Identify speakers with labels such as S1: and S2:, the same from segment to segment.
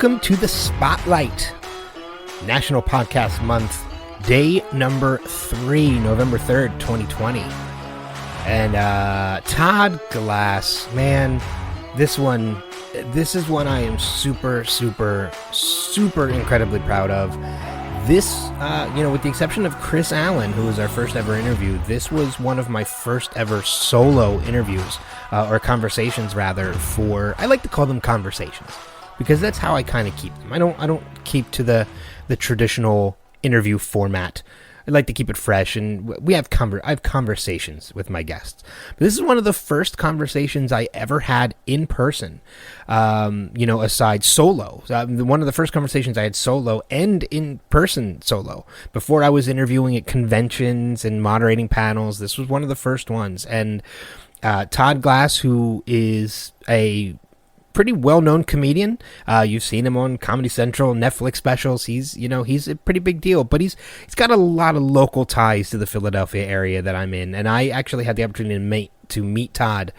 S1: Welcome to the Spotlight, National Podcast Month, day number 3, November 3rd, 2020. And Todd Glass, man, this is one I am super incredibly proud of. This, with the exception of Chris Allen, who was our first ever interview, this was one of my first ever solo interviews, or conversations rather, I like to call them conversations, because that's how I kind of keep them. I don't keep to the traditional interview format. I like to keep it fresh, and I have conversations with my guests. But this is one of the first conversations I ever had in person, aside solo. One of the first conversations I had solo and in person solo. Before I was interviewing at conventions and moderating panels, this was one of the first ones. And Todd Glass, who is a pretty well-known comedian. You've seen him on Comedy Central, Netflix specials. He's a pretty big deal, but he's got a lot of local ties to the Philadelphia area that I'm in. And I actually had the opportunity to meet Todd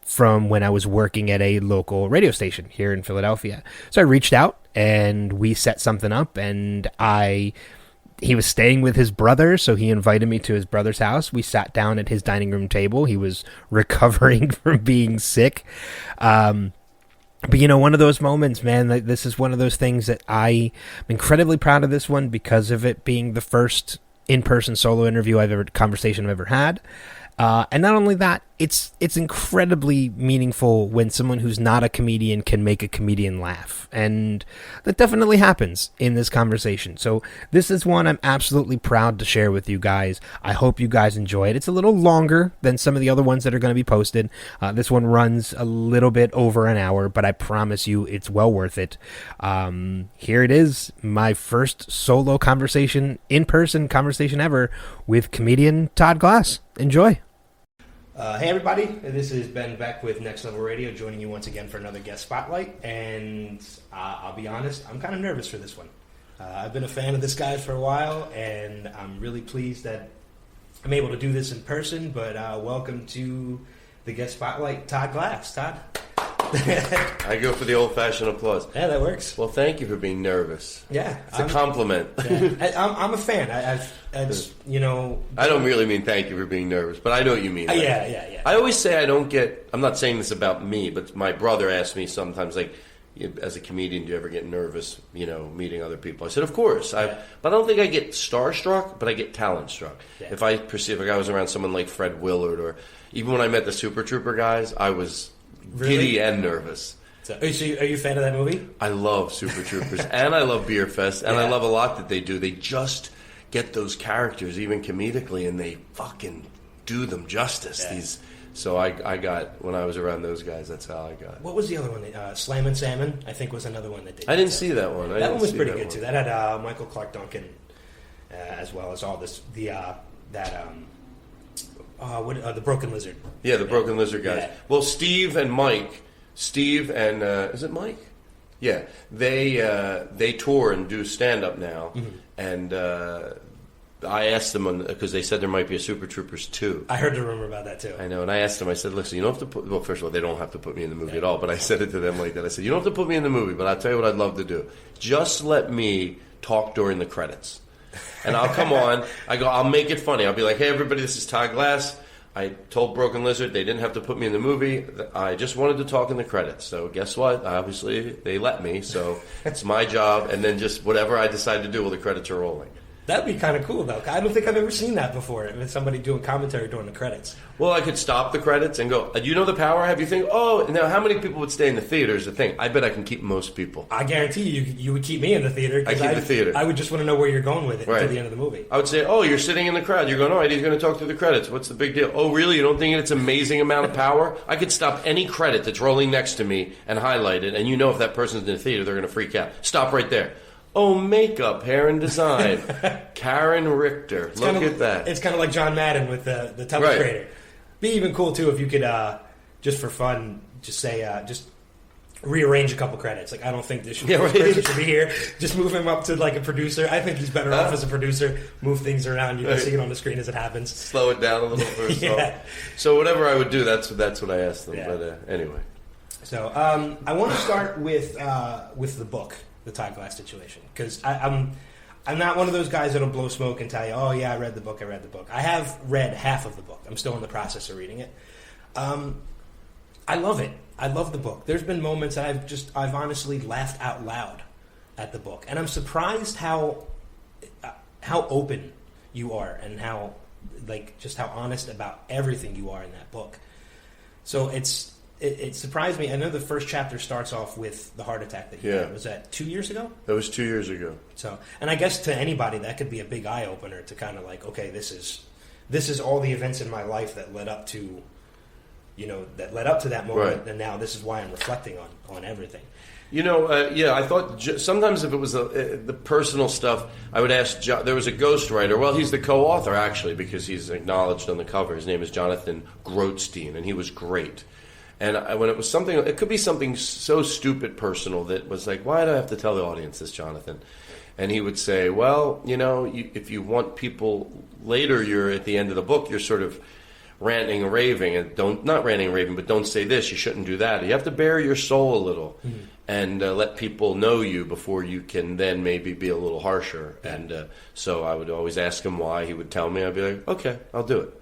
S1: from when I was working at a local radio station here in Philadelphia. So I reached out and we set something up, and he was staying with his brother, so he invited me to his brother's house. We sat down at his dining room table. He was recovering from being sick. But, one of those moments, man, this is one of those things that I'm incredibly proud of this one because of it being the first in-person solo conversation I've ever had. And not only that, it's incredibly meaningful when someone who's not a comedian can make a comedian laugh. And that definitely happens in this conversation. So this is one I'm absolutely proud to share with you guys. I hope you guys enjoy it. It's a little longer than some of the other ones that are going to be posted. This one runs a little bit over an hour, but I promise you it's well worth it. Here it is, my first solo conversation, in-person conversation ever with comedian Todd Glass. Enjoy. Hey everybody, this is Ben Beck with Next Level Radio, joining you once again for another guest spotlight, and I'll be honest, I'm kind of nervous for this one. I've been a fan of this guy for a while, and I'm really pleased that I'm able to do this in person, but welcome to the guest spotlight, Todd Glass. Todd?
S2: I go for the old-fashioned applause.
S1: Yeah, that works.
S2: Well, thank you for being nervous.
S1: Yeah.
S2: It's a compliment.
S1: Yeah. I'm a fan.
S2: I don't really mean thank you for being nervous, but I know what you mean.
S1: Yeah.
S2: I always say I'm not saying this about me, but my brother asks me sometimes, like, as a comedian, do you ever get nervous, meeting other people? I said, of course. But I don't think I get starstruck, but I get talent struck. Yeah. If I perceive, I was around someone like Fred Willard, or even when I met the Super Trooper guys, I was giddy and nervous.
S1: So are you a fan of that movie?
S2: I love Super Troopers, and I love Beer Fest, and I love a lot that they do. They just get those characters, even comedically, and they fucking do them justice.
S1: Yeah.
S2: So I got, when I was around those guys, that's how I got.
S1: What was the other one? Slammin' Salmon, I think, was another one that did.
S2: I didn't see that one.
S1: That one was pretty good, too. That had Michael Clark Duncan, as well as all this, the Broken Lizard.
S2: Yeah, the Broken Lizard guys. Yeah. Well, Steve and is it Mike? Yeah, they tour and do stand-up now, and I asked them, because they said there might be a Super Troopers 2.
S1: I heard the rumor about that, too.
S2: I know, and I asked them, I said, listen, you don't have to well, first of all, they don't have to put me in the movie at all, but I said it to them like that. I said, you don't have to put me in the movie, but I'll tell you what I'd love to do. Just let me talk during the credits. And I'll come on, I'll make it funny. I'll be like, hey, everybody, this is Todd Glass. I told Broken Lizard they didn't have to put me in the movie. I just wanted to talk in the credits. So guess what? Obviously, they let me. So it's my job. And then just whatever I decide to do while the credits are rolling.
S1: That'd be kind of cool, though. I don't think I've ever seen that before, with somebody doing commentary during the credits.
S2: Well, I could stop the credits and go, do you know the power I have? You think, now how many people would stay in the theater is the thing. I bet I can keep most people.
S1: I guarantee you would keep me in the theater.
S2: I keep the theater.
S1: I would just want to know where you're going with it until the end of the movie.
S2: I would say, you're sitting in the crowd. You're going, all right, he's going to talk through the credits. What's the big deal? Oh, really? You don't think it's amazing amount of power? I could stop any credit that's rolling next to me and highlight it, and if that person's in the theater, they're going to freak out. Stop right there. Oh, makeup, hair and design. Karen Richter. Look at that.
S1: It's kind of like John Madden with the telestrator. Be even cool, too, if you could, just for fun, just say, just rearrange a couple credits. Like, I don't think this person should be here. Just move him up to, like, a producer. I think he's better off as a producer. Move things around. You can see it on the screen as it happens.
S2: Slow it down a little for yourself. So whatever I would do, that's what I asked them. Yeah. But anyway.
S1: So I want to start with the book, the Todd Glass situation, because I'm not one of those guys that'll blow smoke and tell you, oh yeah, I read the book. I have read half of the book. I'm still in the process of reading it. I love it. I love the book. There's been moments that I've honestly laughed out loud at the book, and I'm surprised how open you are and how honest about everything you are in that book. So it surprised me. I know the first chapter starts off with the heart attack that you had. Was that 2 years ago?
S2: That was 2 years ago.
S1: So, and I guess to anybody that could be a big eye opener to kind of like, okay, this is all the events in my life that led up to, that moment, right. And now this is why I'm reflecting on everything.
S2: I thought sometimes if it was the personal stuff, I would ask. There was a ghostwriter. Well, he's the co-author actually because he's acknowledged on the cover. His name is Jonathan Grotstein, and he was great. And when it was something, it could be something so stupid personal that was like, why do I have to tell the audience this, Jonathan? And he would say, well, if you want people later, you're at the end of the book, you're sort of ranting and raving, and not ranting and raving, but don't say this, you shouldn't do that. You have to bare your soul a little and let people know you before you can then maybe be a little harsher. And so I would always ask him why. He would tell me. I'd be like, okay, I'll do it.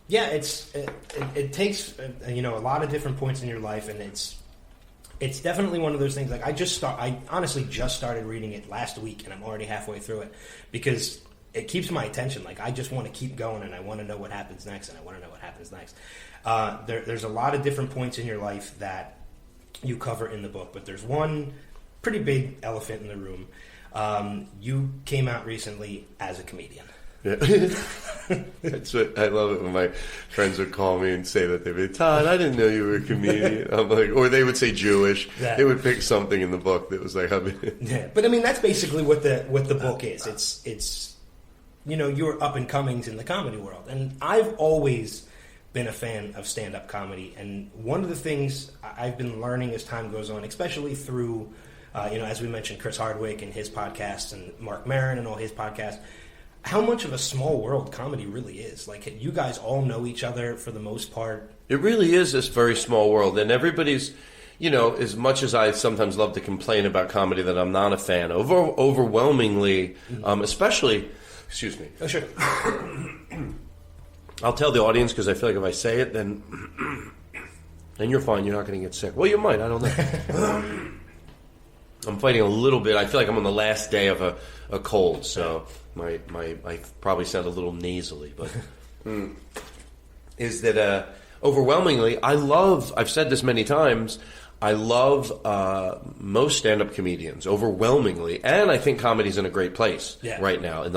S1: Yeah, it takes a lot of different points in your life, and it's definitely one of those things. Like I honestly just started reading it last week, and I'm already halfway through it because it keeps my attention. Like I just want to keep going, and I want to know what happens next, and I want to know what happens next. There's a lot of different points in your life that you cover in the book, but there's one pretty big elephant in the room. You came out recently as a comedian.
S2: Yeah. That's what I love it when my friends would call me and say that they'd be, Todd, I didn't know you were a comedian. I'm like, or they would say Jewish. Yeah. They would pick something in the book that was like,
S1: yeah. But I mean, that's basically what the book is. It's you're up and comings in the comedy world, and I've always been a fan of stand-up comedy. And one of the things I've been learning as time goes on, especially through, as we mentioned, Chris Hardwick and his podcast, and Mark Maron and all his podcasts. How much of a small world comedy really is. Like, you guys all know each other for the most part.
S2: It really is this very small world. And everybody's, as much as I sometimes love to complain about comedy that I'm not a fan of, overwhelmingly, especially, excuse me.
S1: Oh, sure.
S2: I'll tell the audience because I feel like if I say it, then you're fine. You're not going to get sick. Well, you might. I don't know. I'm fighting a little bit. I feel like I'm on the last day of a cold, so I probably sound a little nasally. But is that overwhelmingly, I've said this many times, I love most stand-up comedians, overwhelmingly, and I think comedy's in a great place right now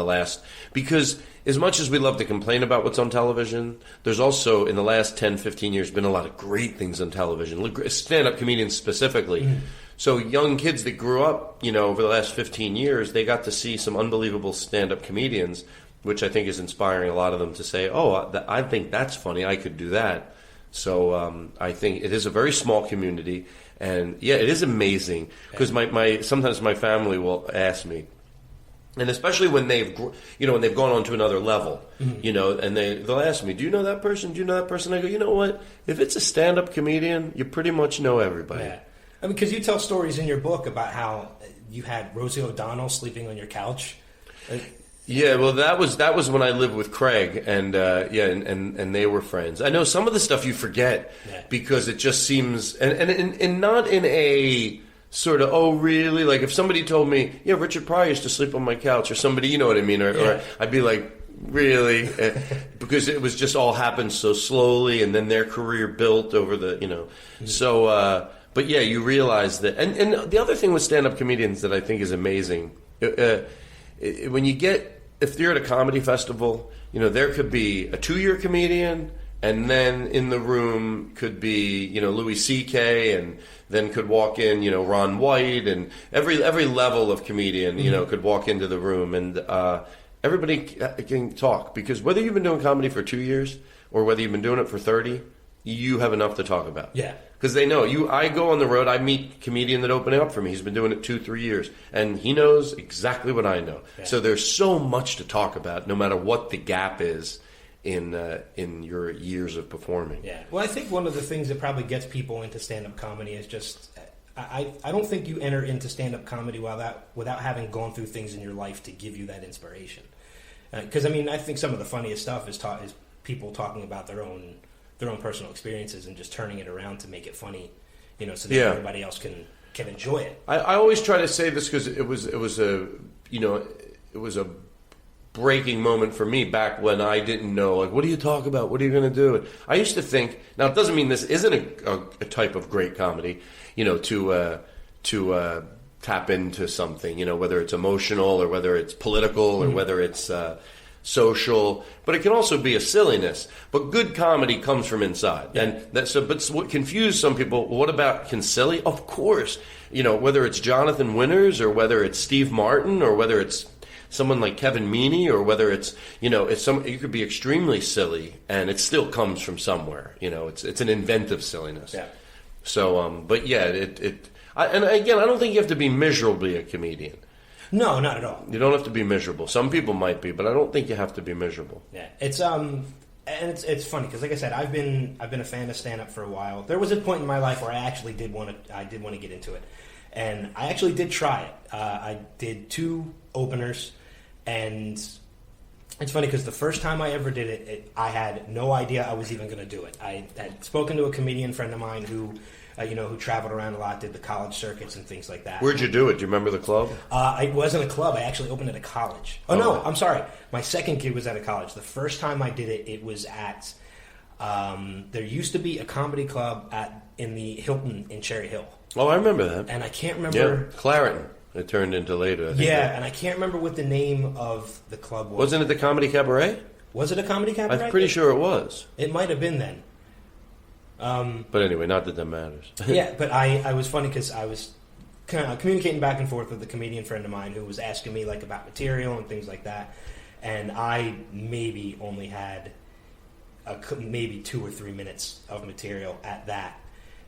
S2: because as much as we love to complain about what's on television, there's also, in the last 10, 15 years, been a lot of great things on television, stand-up comedians specifically. Mm. So young kids that grew up, over the last 15 years, they got to see some unbelievable stand-up comedians, which I think is inspiring a lot of them to say, oh, I think that's funny, I could do that. So I think it is a very small community, and yeah, it is amazing because sometimes my family will ask me, and especially when they've gone on to another level, and they'll ask me, do you know that person? Do you know that person? I go, you know what? If it's a stand-up comedian, you pretty much know everybody. Yeah.
S1: I mean, because you tell stories in your book about how you had Rosie O'Donnell sleeping on your couch.
S2: Yeah, well, that was when I lived with Craig, and and they were friends. I know some of the stuff you forget because it just seems, and not in a sort of, oh, really? Like if somebody told me, yeah, Richard Pryor used to sleep on my couch, or somebody, you know what I mean, or I'd be like, really? Because it was just all happened so slowly, and then their career built over the, so. But yeah, you realize that, and the other thing with stand-up comedians that I think is amazing, when you if you're at a comedy festival, there could be a 2-year comedian, and then in the room could be, Louis C.K., and then could walk in, Ron White, and every level of comedian, could walk into the room, and everybody can talk, because whether you've been doing comedy for 2 years or whether you've been doing it for 30, you have enough to talk about.
S1: Yeah.
S2: Because they know you. I go on the road. I meet a comedian that opened up for me. He's been doing it 2-3 years, and he knows exactly what I know. Yeah. So there's so much to talk about, no matter what the gap is. in your years of performing.
S1: Yeah. Well, I think one of the things that probably gets people into stand-up comedy is just I don't think you enter into stand-up comedy without having gone through things in your life to give you that inspiration. Because I think some of the funniest stuff is people talking about their own personal experiences and just turning it around to make it funny, so that everybody else can enjoy it.
S2: I always try to say this because it was a breaking moment for me back when I didn't know, like, what do you talk about? What are you going to do? I used to think, now it doesn't mean this isn't a type of great comedy, to tap into something, whether it's emotional or whether it's political or whether it's social, but it can also be a silliness. But good comedy comes from inside, and but what confused some people? What about can silly? Of course, whether it's Jonathan Winters or whether it's Steve Martin or whether it's someone like Kevin Meaney or whether it's you could be extremely silly and it still comes from somewhere. It's an inventive silliness.
S1: Yeah.
S2: So, but yeah, and again, I don't think you have to be miserably a comedian.
S1: No, not at all.
S2: You don't have to be miserable. Some people might be, but I don't think you have to be miserable.
S1: Yeah, it's and it's funny because, like I said, I've been a fan of stand-up for a while. There was a point in my life where I actually did want to get into it, and I actually did try it. I did 2 openers, and it's funny because the first time I ever did it, I had no idea I was even going to do it. I had spoken to a comedian friend of mine who traveled around a lot, did the college circuits and things like that.
S2: Where'd you do it? Do you remember the club?
S1: It wasn't a club. I actually opened at a college. Oh, no, I'm sorry. My second gig was at a college. The first time I did it, it was at, there used to be a comedy club in the Hilton in Cherry Hill.
S2: Oh, I remember that.
S1: And I can't remember.
S2: Yeah, Clariton. It turned into later. I think
S1: and I can't remember what the name of the club was.
S2: Wasn't it the Comedy Cabaret?
S1: Was it a comedy cabaret?
S2: I'm pretty sure it was.
S1: It might have been then.
S2: But anyway, not that matters.
S1: Yeah, but I was funny because I was kind of communicating back and forth with a comedian friend of mine who was asking me like about material and things like that, and I maybe only had maybe 2 or 3 minutes of material at that,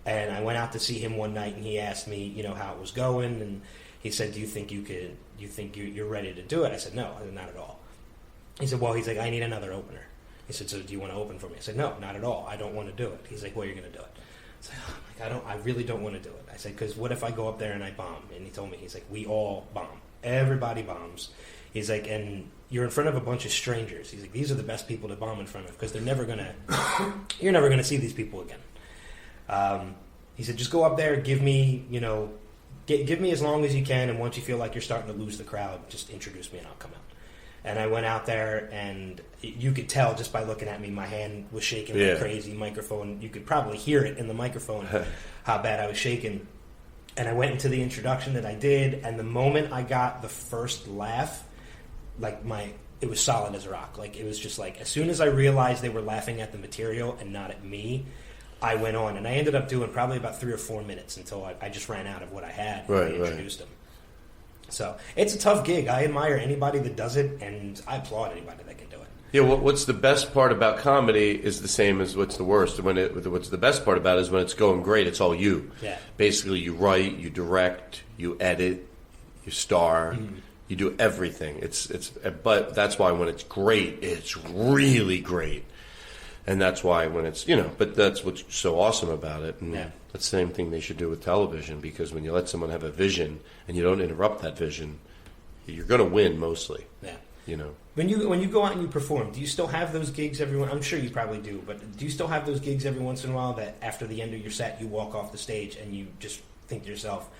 S1: and I went out to see him one night and he asked me, how it was going, and he said, "Do you think you're ready to do it?" I said, "No, not at all." He said, "Well," he's like, "I need another opener." He said, "So do you want to open for me?" I said, "No, not at all. I don't want to do it." He's like, "Well, you're going to do it." I said, "Oh, I really don't want to do it." I said, "Because what if I go up there and I bomb?" And he told me, he's like, "We all bomb. Everybody bombs." He's like, "And you're in front of a bunch of strangers." He's like, "These are the best people to bomb in front of because you're never going to see these people again." He said, "Just go up there, give me, give me as long as you can, and once you feel like you're starting to lose the crowd, just introduce me and I'll come out." And I went out there, and you could tell just by looking at me, my hand was shaking like crazy. Microphone, you could probably hear it in the microphone, how bad I was shaking. And I went into the introduction that I did, and the moment I got the first laugh, it was solid as a rock. Like, it was just like, as soon as I realized they were laughing at the material and not at me, I went on. And I ended up doing probably about 3 or 4 minutes until I just ran out of what I had and I introduced them. So it's a tough gig. I admire anybody that does it, and I applaud anybody that can do it.
S2: Yeah, what's the best part about comedy is the same as what's the worst. What's the best part about it is when it's going great, it's all you.
S1: Yeah.
S2: Basically, you write, you direct, you edit, you star, you do everything. But that's why when it's great, it's really great. And that's why when it's, but that's what's so awesome about it. And that's the same thing they should do with television, because when you let someone have a vision and you don't interrupt that vision, you're going to win mostly.
S1: Yeah.
S2: When
S1: you go out and you perform, do you still have those gigs I'm sure you probably do, but do you still have those gigs every once in a while that after the end of your set, you walk off the stage and you just think to yourself,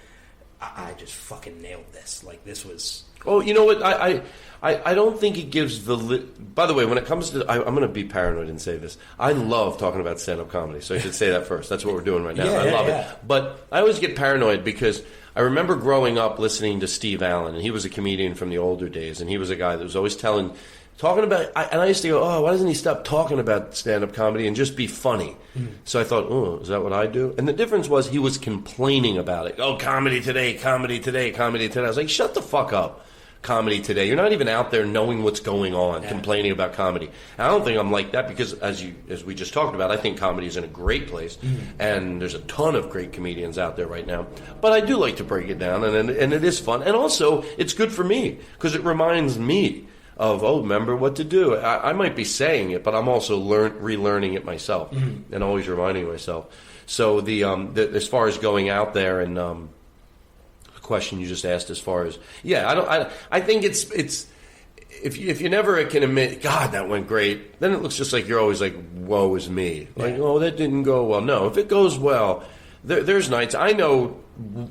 S1: I just fucking nailed this. Like, this was...
S2: Oh, you know what? I don't think it gives by the way, when it comes to... I'm going to be paranoid and say this. I love talking about stand-up comedy, so I should say that first. That's what we're doing right now. I love it. But I always get paranoid because I remember growing up listening to Steve Allen, and he was a comedian from the older days, and he was a guy that was always talking about... And I used to go, why doesn't he stop talking about stand-up comedy and just be funny? So I thought, is that what I do? And the difference was he was complaining about it. Oh, comedy today, comedy today, comedy today. I was like, shut the fuck up. Comedy today. You're not even out there knowing what's going on, complaining about comedy. And I don't think I'm like that because, as we just talked about, I think comedy is in a great place, and there's a ton of great comedians out there right now. But I do like to break it down, and it is fun, and also it's good for me because it reminds me of, remember what to do. I might be saying it, but I'm also relearning it myself and always reminding myself. So the as far as going out there and the question you just asked, as far as I think it's if you never can admit, God, that went great, then it looks just like you're always like, woe is me, like, oh, that didn't go well. No, if it goes well, there's nights I know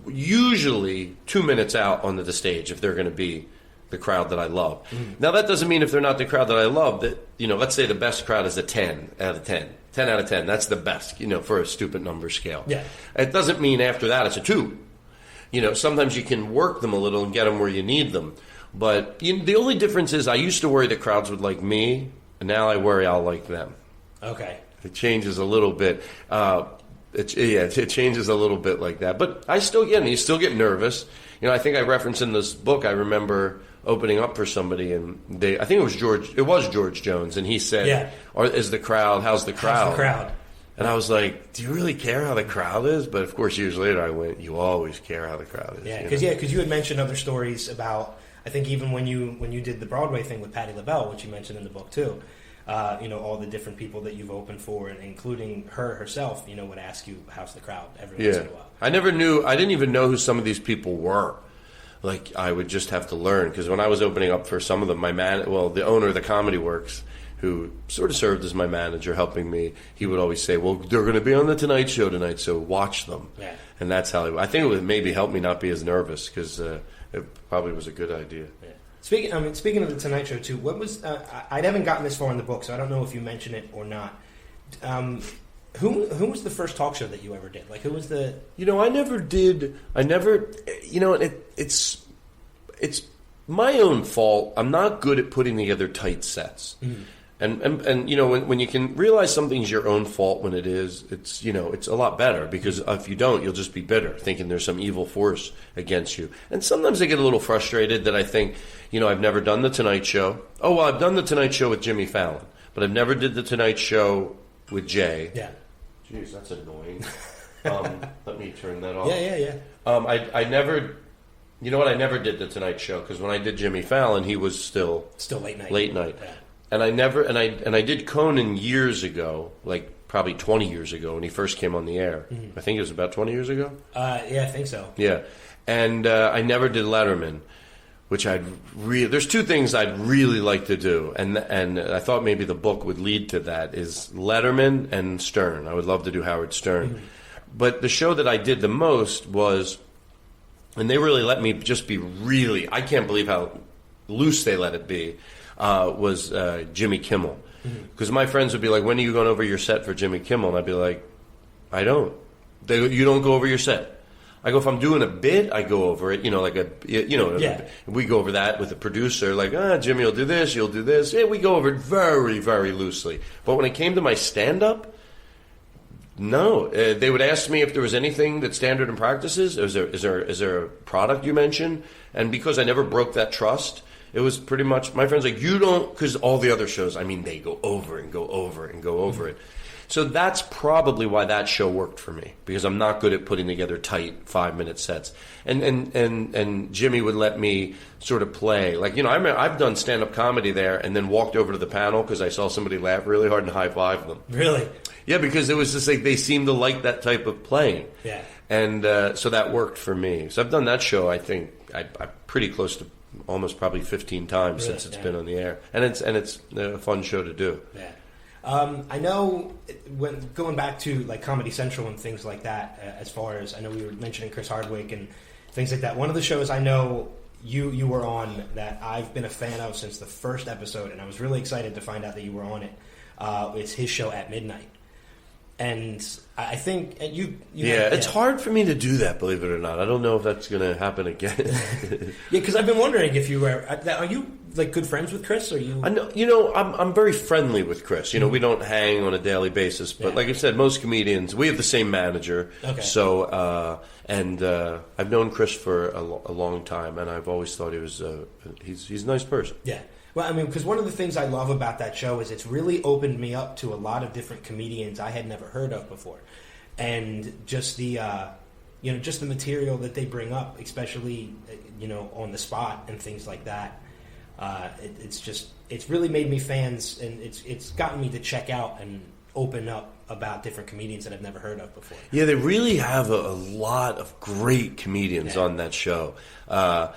S2: usually 2 minutes out onto the stage if they're going to be the crowd that I love. Now that doesn't mean if they're not the crowd that I love that, let's say the best crowd is a 10 out of 10. 10 out of 10, that's the best, for a stupid number scale. Yeah. It doesn't mean after that it's a 2. Sometimes you can work them a little and get them where you need them. But the only difference is I used to worry the crowds would like me, and now I worry I'll like them. Okay. It changes a little bit. It changes a little bit like that. But you still get nervous. I think I referenced in this book, I remember opening up for somebody, and I think it was George Jones, and he said, how's the crowd? How's the crowd? And I was like, do you really care how the crowd is? But of course, years later, I went, you always care how the crowd is. Yeah,
S1: because you had mentioned other stories about, I think even when you did the Broadway thing with Patti LaBelle, which you mentioned in the book too, all the different people that you've opened for, and including her herself, would ask you, how's the crowd every once in a while.
S2: I didn't even know who some of these people were. Like, I would just have to learn, because when I was opening up for some of them, the owner of the Comedy Works, who sort of served as my manager, helping me, he would always say, well, they're going to be on the Tonight Show tonight, so watch them. Yeah. And that's how I think it would maybe help me not be as nervous, because it probably was a good idea. Yeah.
S1: Speaking of the Tonight Show too, what was I haven't gotten this far in the book, so I don't know if you mention it or not. Who was the first talk show that you ever did? Like, who was the?
S2: I never did. It's my own fault. I'm not good at putting together tight sets. And when you can realize something's your own fault when it is, it's a lot better, because if you don't, you'll just be bitter, thinking there's some evil force against you. And sometimes I get a little frustrated that I think, I've never done the Tonight Show. Oh, well, I've done the Tonight Show with Jimmy Fallon, but I've never did the Tonight Show with Jay. Yeah. Jeez, that's annoying. Let me turn that off.
S1: Yeah.
S2: I never. You know what? I never did the Tonight Show, because when I did Jimmy Fallon, he was still
S1: late night.
S2: Yeah. And I did Conan years ago, like probably 20 years ago when he first came on the air. I think it was about 20 years ago.
S1: Yeah, I think so.
S2: Yeah, and I never did Letterman, which there's two things I'd really like to do, and I thought maybe the book would lead to that, is Letterman and Stern. I would love to do Howard Stern, but the show that I did the most was. And they really let me just be I can't believe how loose they let it be, was Jimmy Kimmel. Because my friends would be like, when are you going over your set for Jimmy Kimmel? And I'd be like, I don't. They go, you don't go over your set? I go, if I'm doing a bit, I go over it, we go over that with the producer, like, Jimmy will do this, you'll do this. Yeah, we go over it very, very loosely. But when it came to my stand-up, no, they would ask me if there was anything that Standard and Practices. Is there a product you mentioned? And because I never broke that trust, it was pretty much my friends like, you don't, because all the other shows, they go over and go over and go over it. So that's probably why that show worked for me, because I'm not good at putting together tight 5-minute sets. And Jimmy would let me sort of play. Like, I've done stand-up comedy there and then walked over to the panel because I saw somebody laugh really hard and high-fived them.
S1: Really?
S2: Yeah, because it was just like they seemed to like that type of playing. Yeah. And so that worked for me. So I've done that show, I think, I'm pretty close to almost probably 15 times since it's been on the air. And it's a fun show to do. Yeah.
S1: I know when going back to like Comedy Central and things like that, as far as I know, we were mentioning Chris Hardwick and things like that. One of the shows I know you were on that I've been a fan of since the first episode, and I was really excited to find out that you were on it. It's his show At Midnight. And I think
S2: it's hard for me to do that, believe it or not. I don't know if that's going to happen again.
S1: because I've been wondering if you were. Are you like good friends with Chris? Or you?
S2: I know, I'm very friendly with Chris. We don't hang on a daily basis, but like I said, most comedians, we have the same manager. Okay. So I've known Chris for a long time, and I've always thought he's a nice person. Yeah.
S1: Well, because one of the things I love about that show is it's really opened me up to a lot of different comedians I had never heard of before, and just the just the material that they bring up, especially on the spot and things like that. It's really made me fans, and it's gotten me to check out and open up about different comedians that I've never heard of before.
S2: Yeah, they really have a lot of great comedians on that show. I'm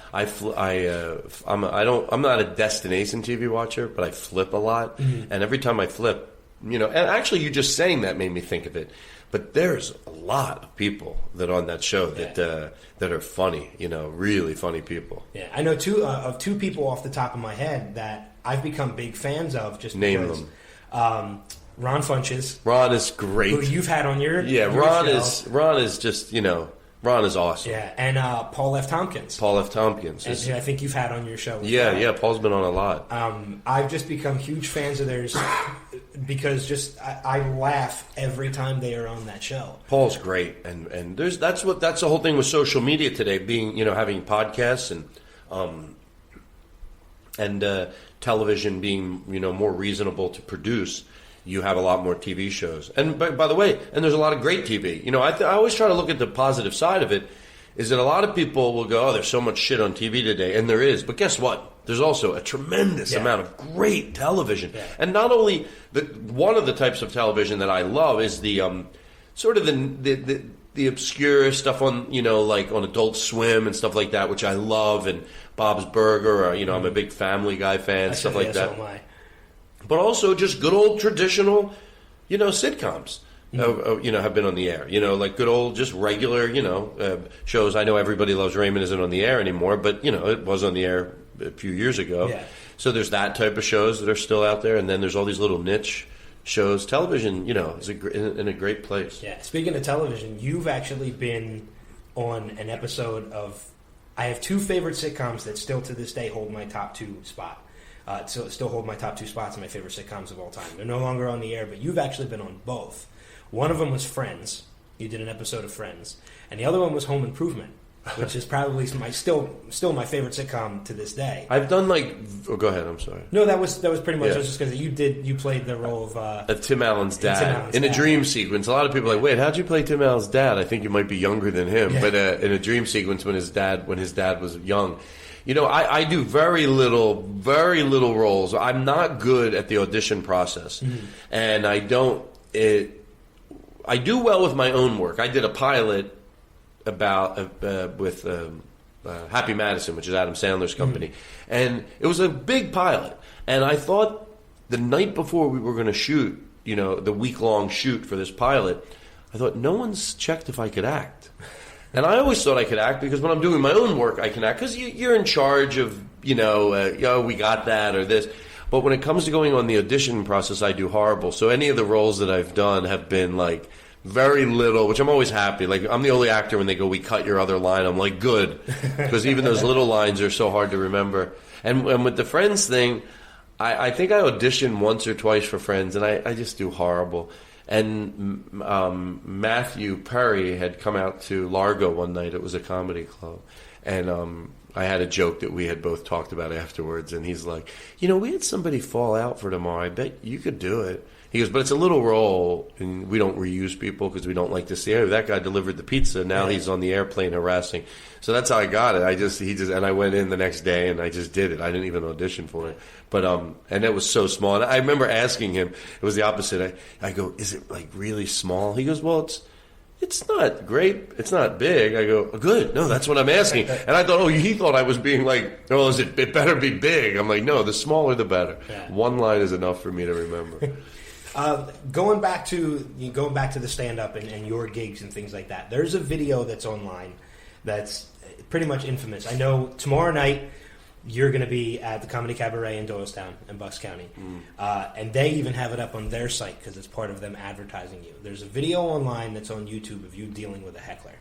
S2: not a destination TV watcher, but I flip a lot, and every time I flip, and actually, you just saying that made me think of it. But there's a lot of people that are on that show that are funny, really funny people.
S1: Yeah, I know two people off the top of my head that I've become big fans of. Just
S2: name
S1: because,
S2: them.
S1: Ron Funches.
S2: Ron is great.
S1: Who you've had on your
S2: Ron
S1: show.
S2: Ron is just Ron is awesome.
S1: Yeah, and Paul F. Tompkins.
S2: Paul F. Tompkins.
S1: I think you've had on your show.
S2: Yeah, Paul's been on a lot.
S1: I've just become huge fans of theirs because I laugh every time they are on that show.
S2: Paul's great, and that's the whole thing with social media today, being having podcasts and television being more reasonable to produce. You have a lot more TV shows. And by the way, and there's a lot of great TV. I always try to look at the positive side of it, is that a lot of people will go, oh, there's so much shit on TV today. And there is. But guess what? There's also a tremendous amount of great television. Yeah. And not only, one of the types of television that I love is the sort of the obscure stuff on, like on Adult Swim and stuff like that, which I love, and Bob's Burger, or, I'm a big Family Guy fan, stuff like that. So am I. But also just good old traditional, sitcoms, have been on the air. Like good old, just regular, shows. I know Everybody Loves Raymond isn't on the air anymore, but, it was on the air a few years ago. Yeah. So there's that type of shows that are still out there, and then there's all these little niche shows. Television, is in a great place. Yeah. Speaking
S1: of television, you've actually been on an episode of. I have two favorite sitcoms that still to this day hold my top two spot. Still hold my top two spots in my favorite sitcoms of all time. They're no longer on the air, but you've actually been on both. One of them was Friends. You did an episode of Friends, and the other one was Home Improvement, which is probably still my favorite sitcom to this day.
S2: I've done go ahead. I'm sorry.
S1: No, that was pretty much just because you played the role of
S2: Tim Allen's dad in a dream sequence. A lot of people are like, wait, how'd you play Tim Allen's dad? I think you might be younger than him, but in a dream sequence when his dad was young. I do very little roles. I'm not good at the audition process, and I do well with my own work. I did a pilot about with Happy Madison, which is Adam Sandler's company, and it was a big pilot. And I thought the night before we were going to shoot, the week-long shoot for this pilot, I thought no one's checked if I could act. And I always thought I could act because when I'm doing my own work, I can act because you're in charge of, we got that or this. But when it comes to going on the audition process, I do horrible. So any of the roles that I've done have been like very little, which I'm always happy. Like I'm the only actor when they go, we cut your other line. I'm like, good, because even those little lines are so hard to remember. And with the Friends thing, I think I auditioned once or twice for Friends, and I just do horrible. And Matthew Perry had come out to Largo one night. It was a comedy club. And I had a joke that we had both talked about afterwards. And he's like, we had somebody fall out for tomorrow. I bet you could do it. He goes, but it's a little role, and we don't reuse people because we don't like to see it. That guy delivered the pizza. Now he's on the airplane harassing. So that's how I got it. And I went in the next day and I just did it. I didn't even audition for it. But and it was so small. And I remember asking him. It was the opposite. I go, is it like really small? He goes, well, it's not great. It's not big. I go, good. No, that's what I'm asking. And I thought, he thought I was being like, oh, it better be big. I'm like, no, the smaller the better. Yeah. One line is enough for me to remember.
S1: Going back to the stand-up and your gigs and things like that, there's a video that's online that's pretty much infamous. I know tomorrow night you're going to be at the Comedy Cabaret in Doylestown in Bucks County, and they even have it up on their site because it's part of them advertising you. There's a video online that's on YouTube of you dealing with a heckler.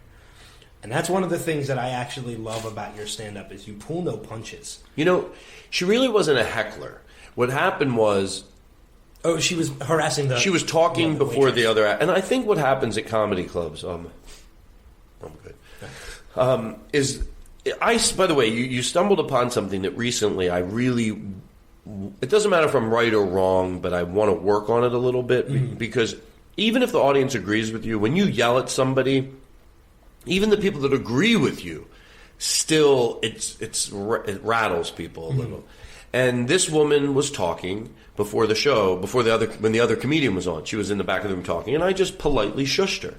S1: And that's one of the things that I actually love about your stand-up is you pull no punches.
S2: She really wasn't a heckler. What happened was...
S1: Oh, she was harassing the...
S2: She was talking before the other... And I think what happens at comedy clubs... I'm good. By the way, you stumbled upon something that recently I really... It doesn't matter if I'm right or wrong, but I want to work on it a little bit. Because even if the audience agrees with you, when you yell at somebody, even the people that agree with you, still it rattles people a little. And this woman was talking before the show, when the other comedian was on. She was in the back of the room talking, and I just politely shushed her.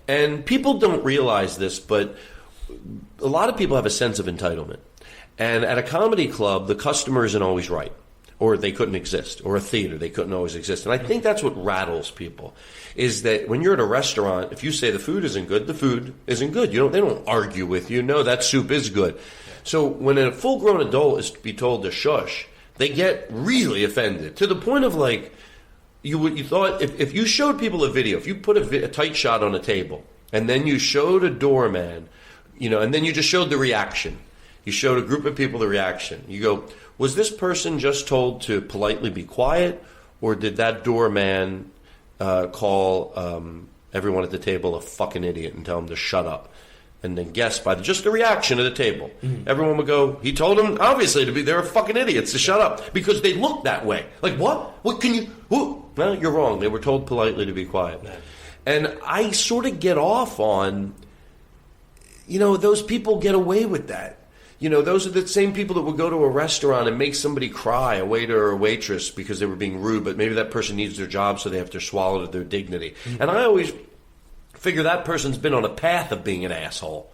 S2: And people don't realize this, but a lot of people have a sense of entitlement. And at a comedy club, the customer isn't always right, or they couldn't exist, or a theater, they couldn't always exist. And I think that's what rattles people, is that when you're at a restaurant, if you say the food isn't good, the food isn't good. They don't argue with you. No, that soup is good. So when a full-grown adult is to be told to shush, they get really offended, to the point of like, you thought if you showed people a video, if you put a tight shot on a table, and then you showed a doorman, and then you just showed the reaction. You showed a group of people the reaction. You go, was this person just told to politely be quiet, or did that doorman call everyone at the table a fucking idiot and tell them to shut up? And then guess by just the reaction of the table. Mm-hmm. Everyone would go, he told them, obviously, they're fucking idiots to shut up. Because they look that way. Like, what? What can you... Who? Well, you're wrong. They were told politely to be quiet. No. And I sort of get off on, those people get away with that. Those are the same people that would go to a restaurant and make somebody cry, a waiter or a waitress, because they were being rude, but maybe that person needs their job, so they have to swallow their dignity. Mm-hmm. And I always figure that person's been on a path of being an asshole.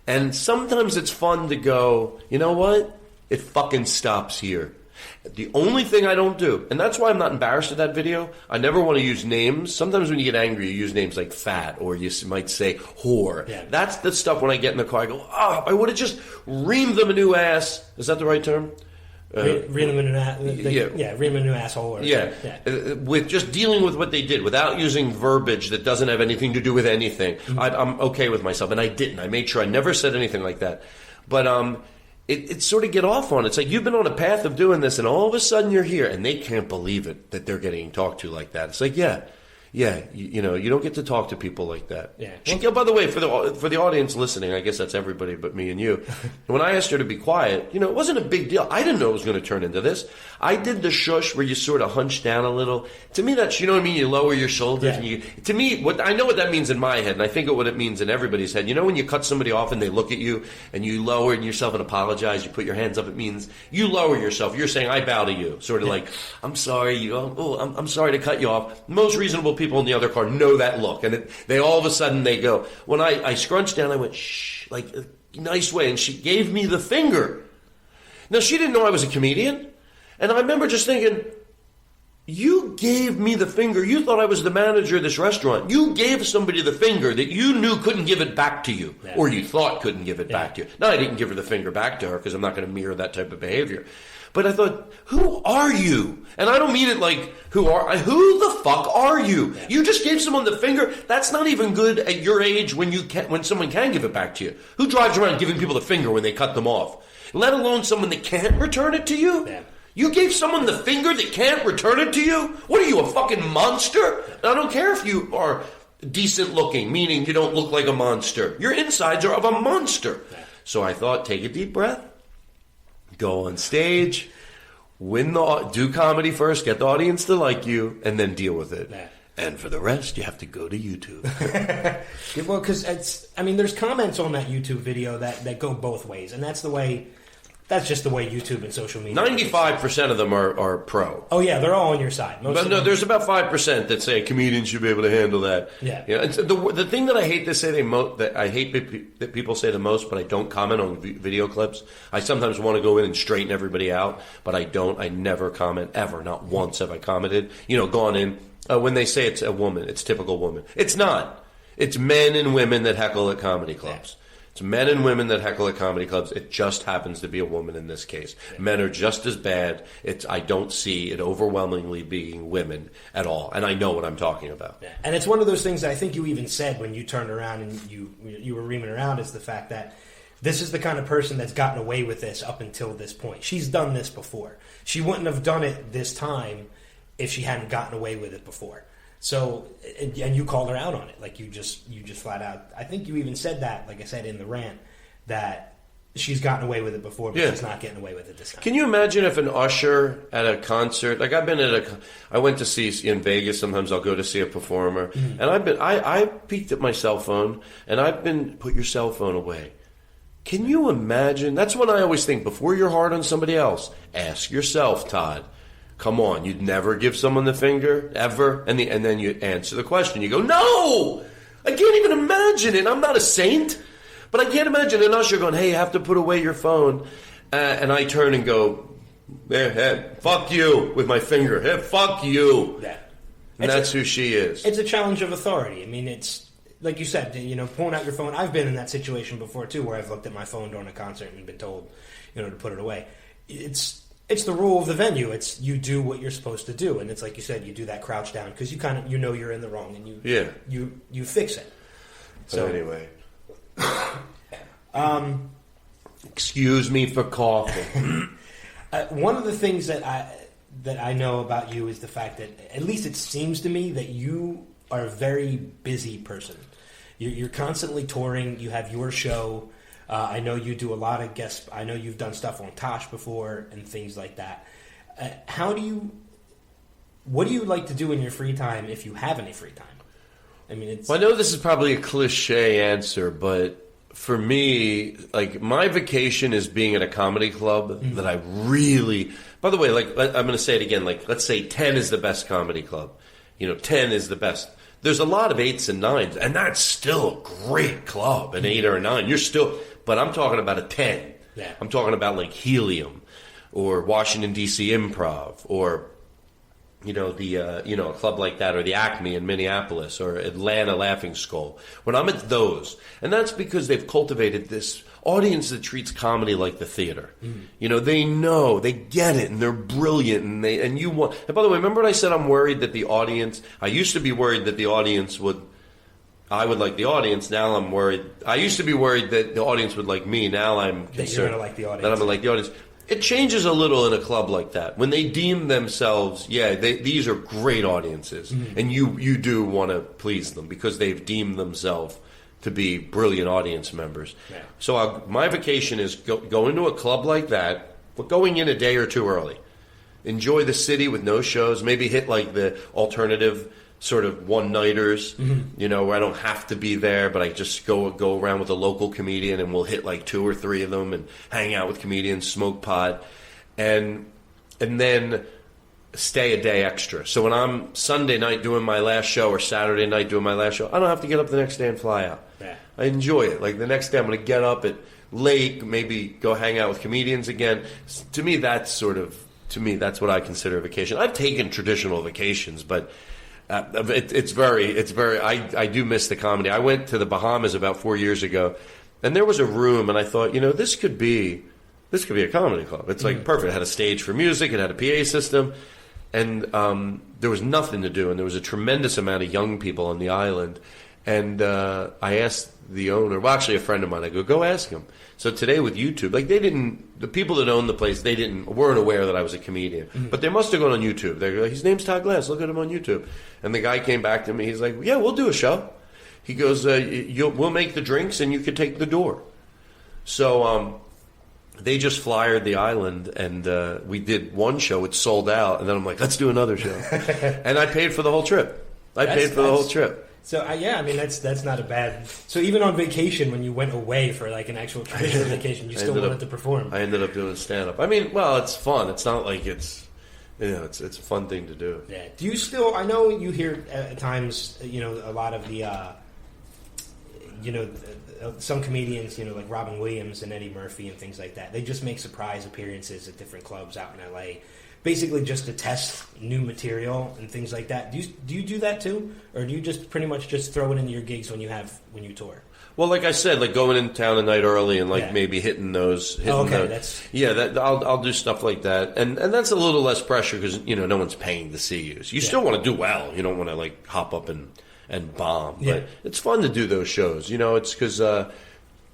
S2: And sometimes it's fun to go, you know what? It fucking stops here. The only thing I don't do, and that's why I'm not embarrassed of that video, I never want to use names. Sometimes when you get angry, you use names like fat, or you might say whore. Yeah. That's the stuff when I get in the car, I go, I would have just reamed them a new ass. Is that the right term?
S3: Ream them a new ass. Ream a new asshole.
S2: With just dealing with what they did, without using verbiage that doesn't have anything to do with anything. Mm-hmm. I'm okay with myself, and I didn't. I made sure I never said anything like that. But It sort of get off on it. It's like you've been on a path of doing this, and all of a sudden you're here, and they can't believe it that they're getting talked to like that. It's like, you don't get to talk to people like that. Yeah. By the way, for the audience listening, I guess that's everybody but me and you. When I asked her to be quiet, it wasn't a big deal. I didn't know it was going to turn into this. I did the shush where you sort of hunch down a little. To me, that's, you lower your shoulders. Yeah. And to me, I know what that means in my head, and I think what it means in everybody's head. When you cut somebody off and they look at you, and you lower yourself and apologize, you put your hands up, it means you lower yourself. You're saying, I bow to you. Sort of like, I'm sorry, I'm sorry to cut you off. Most reasonable people in the other car know that look, and they all of a sudden they go. When I scrunched down, I went shh, like a nice way, and she gave me the finger. Now she didn't know I was a comedian, and I remember just thinking, you gave me the finger. You thought I was the manager of this restaurant. You gave somebody the finger that you knew couldn't give it back to you, or you thought couldn't give it back to you. Now I didn't give her the finger back to her because I'm not going to mirror that type of behavior. But I thought, who are you? And I don't mean it like, who the fuck are you? Yeah. You just gave someone the finger. That's not even good at your age when someone can give it back to you. Who drives around giving people the finger when they cut them off? Let alone someone that can't return it to you? Yeah. You gave someone the finger that can't return it to you? What are you, a fucking monster? I don't care if you are decent looking, meaning you don't look like a monster. Your insides are of a monster. Yeah. So I thought, take a deep breath. Go on stage, do comedy first, get the audience to like you, and then deal with it. Yeah. And for the rest, you have to go to YouTube.
S3: Well, because there's comments on that YouTube video that go both ways, and that's just the way YouTube and social media.
S2: 95% of them are pro.
S3: Oh yeah, they're all on your side.
S2: There's about 5% that say comedians should be able to handle that.
S3: Yeah.
S2: The thing that I hate to say that I hate that people say the most, but I don't comment on video clips. I sometimes want to go in and straighten everybody out, but I don't. I never comment ever. Not once have I commented. Gone in when they say it's a woman, it's typical woman. It's not. It's men and women that heckle at comedy clubs. Yeah. It's men and women that heckle at comedy clubs. It just happens to be a woman in this case. Yeah. Men are just as bad. I don't see it overwhelmingly being women at all. And I know what I'm talking about.
S3: Yeah. And it's one of those things that I think you even said when you turned around and you were reaming around, is the fact that this is the kind of person that's gotten away with this up until this point. She's done this before. She wouldn't have done it this time if she hadn't gotten away with it before. So, and you called her out on it, like you just flat out. I think you even said that, like I said in the rant, that she's gotten away with it before, but she's not getting away with it this time.
S2: Can you imagine if an usher at a concert, like I went to see in Vegas. Sometimes I'll go to see a performer, and I peeked at my cell phone, and put your cell phone away. Can you imagine? That's what I always think. Before you're hard on somebody else, ask yourself, Todd. Come on, you'd never give someone the finger, ever? And then you answer the question. You go, no! I can't even imagine it. I'm not a saint. But I can't imagine an usher going, hey, you have to put away your phone. And I turn and go, hey, fuck you, with my finger. Hey, fuck you.
S3: Yeah.
S2: And that's who she is.
S3: It's a challenge of authority. I mean, it's, like you said, pulling out your phone. I've been in that situation before, too, where I've looked at my phone during a concert and been told, to put it away. It's the rule of the venue. It's you do what you're supposed to do, and it's like you said, you do that crouch down because you know you're in the wrong, and you fix it. So
S2: anyway, excuse me for coughing.
S3: One of the things that I know about you is the fact that, at least it seems to me, that you are a very busy person. You're constantly touring. You have your show. I know you do a lot of guests. I know you've done stuff on Tosh before and things like that. What do you like to do in your free time, if you have any free time? I mean,
S2: I know this is probably a cliche answer, but for me, like, my vacation is being at a comedy club that I really... By the way, like, I'm going to say it again. Like, let's say 10 is the best comedy club. 10 is the best. There's a lot of 8s and 9s, and that's still a great club, an 8 or a 9. You're still... But I'm talking about a 10.
S3: Yeah.
S2: I'm talking about, like, Helium or Washington, D.C. Improv or... a club like that, or the Acme in Minneapolis, or Atlanta Laughing Skull. When I'm at those, and that's because they've cultivated this audience that treats comedy like the theater. They know, they get it, and they're brilliant, and And by the way, remember when I said I'm worried that the audience? I used to be worried that the audience I would like the audience. Now I'm worried. I used to be worried that the audience would like me. Now I'm concerned
S3: that you're going to like the audience.
S2: That I'm going to like the audience. It changes a little in a club like that. When they deem themselves, these are great audiences. And you do want to please them because they've deemed themselves to be brilliant audience members.
S3: Yeah.
S2: So my vacation is go into a club like that, but going in a day or two early. Enjoy the city with no shows. Maybe hit like the alternative sort of one-nighters, where I don't have to be there, but I just go around with a local comedian, and we'll hit like 2 or 3 of them and hang out with comedians, smoke pot, and then stay a day extra. So when I'm Sunday night doing my last show or Saturday night doing my last show, I don't have to get up the next day and fly out.
S3: Yeah.
S2: I enjoy it. Like the next day I'm going to get up at late, maybe go hang out with comedians again. To me, that's what I consider a vacation. I've taken traditional vacations, but... It's very. I do miss the comedy. I went to the Bahamas about 4 years ago, and there was a room, and I thought, this could be a comedy club. It's like perfect. It had a stage for music. It had a PA system, and there was nothing to do. And there was a tremendous amount of young people on the island. And I asked the owner, well, actually a friend of mine, I go ask him. So today with YouTube, like the people that owned the place, weren't aware that I was a comedian. But they must have gone on YouTube. They're like, his name's Todd Glass, look at him on YouTube. And the guy came back to me, he's like, yeah, we'll do a show. He goes, we'll make the drinks and you can take the door. So they just flyered the island, and we did one show, it sold out, and then I'm like, let's do another show. And I paid for the whole trip. I paid for the whole trip.
S3: So I mean that's not a bad. So even on vacation, when you went away for like an actual traditional vacation, you still wanted to perform.
S2: I ended up doing stand up. I mean, well, it's fun. It's not like it's a fun thing to do.
S3: Yeah. Do you still? I know you hear at times, a lot of the, some comedians, like Robin Williams and Eddie Murphy and things like that. They just make surprise appearances at different clubs out in LA. Basically just to test new material and things like that. Do you do that too? Or do you just pretty much just throw it into your gigs when you tour?
S2: Well, like I said, like going in town a night early and maybe hitting those. I'll do stuff like that. And that's a little less pressure because, no one's paying to see you. So you still want to do well. You don't want to like hop up and bomb.
S3: Yeah.
S2: But it's fun to do those shows. It's because,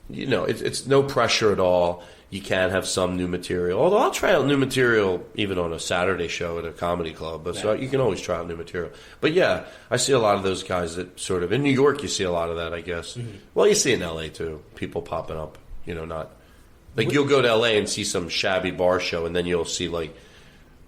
S2: it's no pressure at all. You can have some new material. Although I'll try out new material even on a Saturday show at a comedy club. But so you can always try out new material. But yeah, I see a lot of those guys that sort of... In New York, you see a lot of that, I guess. Mm-hmm. Well, you see in L.A. too. People popping up, not... Like you'll go to L.A. and see some shabby bar show, and then you'll see like,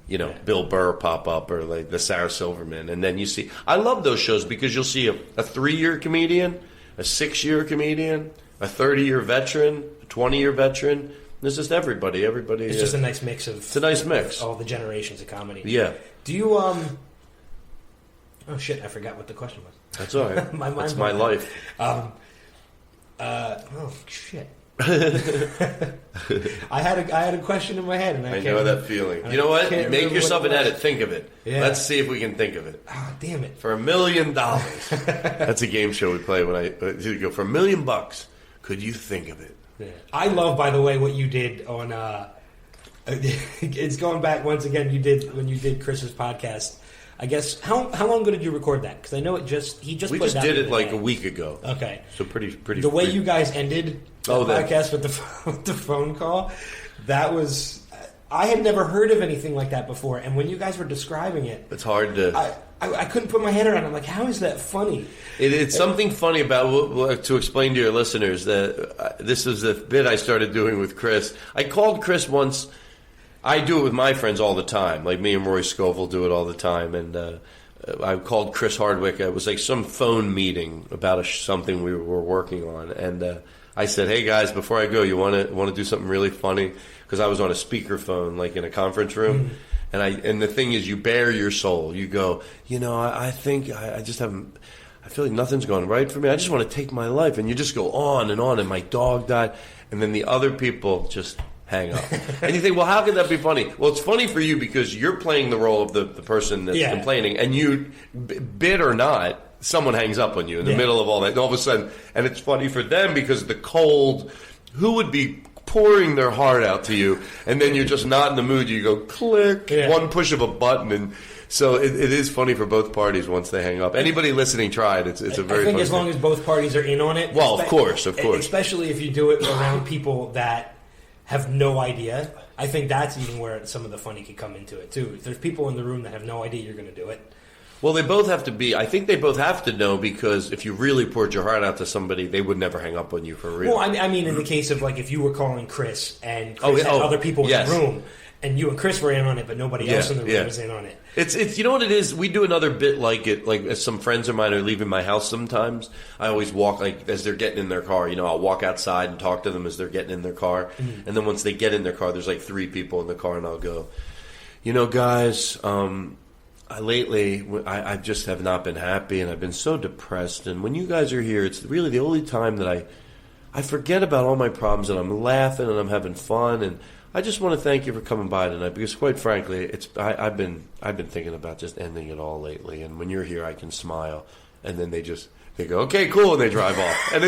S2: Bill Burr pop up or like the Sarah Silverman. And then you see... I love those shows because you'll see a 3-year comedian, a 6-year comedian, a 30-year veteran, a 20-year veteran. There's just everybody.
S3: It's just a nice mix of.
S2: It's a nice mix.
S3: All the generations of comedy.
S2: Yeah.
S3: Do you Oh shit! I forgot what the question was.
S2: That's all right. That's my life.
S3: Oh shit! I had a question in my head, and I
S2: know that feeling. You know what? Make yourself an edit. Think of it.
S3: Yeah.
S2: Let's see if we can think of it.
S3: Oh, damn it!
S2: For $1 million. That's a game show we play when I go for $1 million. Could you think of it?
S3: Yeah. I love, by the way, what you did on. It's going back once again. When you did Chris's podcast. I guess how long ago did you record that? Because I know he just
S2: we
S3: put
S2: just
S3: it out
S2: did it like
S3: today.
S2: a week ago.
S3: Okay,
S2: so pretty.
S3: The way you guys ended the podcast with the phone call, that was I had never heard of anything like that before. And when you guys were describing it,
S2: it's hard to.
S3: I couldn't put my head around it. I'm like, how is that funny?
S2: It's something funny about to explain to your listeners that this is a bit I started doing with Chris. I called Chris once. I do it with my friends all the time. Like me and Roy Scovel do it all the time. And I called Chris Hardwick. It was like some phone meeting about something we were working on. And I said, "Hey guys, before I go, you want to do something really funny?" Because I was on a speakerphone, like in a conference room. Mm-hmm. And the thing is, you bare your soul. You go, I think I just haven't. I feel like nothing's going right for me. I just want to take my life. And you just go on. And my dog died. And then the other people just hang up. And you think, well, how could that be funny? Well, it's funny for you because you're playing the role of the person that's complaining, and you, bit or not, someone hangs up on you in the middle of all that, and all of a sudden, and it's funny for them because the cold, who would be pouring their heart out to you, and then you're just not in the mood, you go click, one push of a button, and so it is funny for both parties once they hang up. Anybody listening, try it. It's a very. I
S3: think as long as both parties are in on it.
S2: Well, of course.
S3: Especially if you do it around people that have no idea. I think that's even where some of the funny could come into it too. If there's people in the room that have no idea you're going to do it.
S2: Well, they both have to be. I think they both have to know because if you really poured your heart out to somebody, they would never hang up on you for real.
S3: Well, I mean, in the case of like if you were calling Chris and Chris had other people in the room, and you and Chris were in on it, but nobody else in the room was in on it. It's
S2: you know what it is? We do another bit like it. Like as some friends of mine are leaving my house sometimes, I always walk like as they're getting in their car. I'll walk outside and talk to them as they're getting in their car, and then once they get in their car, there's like 3 people in the car, and I'll go, guys. Lately, I just have not been happy, and I've been so depressed. And when you guys are here, it's really the only time that I forget about all my problems, and I'm laughing and I'm having fun. And I just want to thank you for coming by tonight, because quite frankly, I've been thinking about just ending it all lately. And when you're here, I can smile, and then they go, okay, cool, and they drive off. And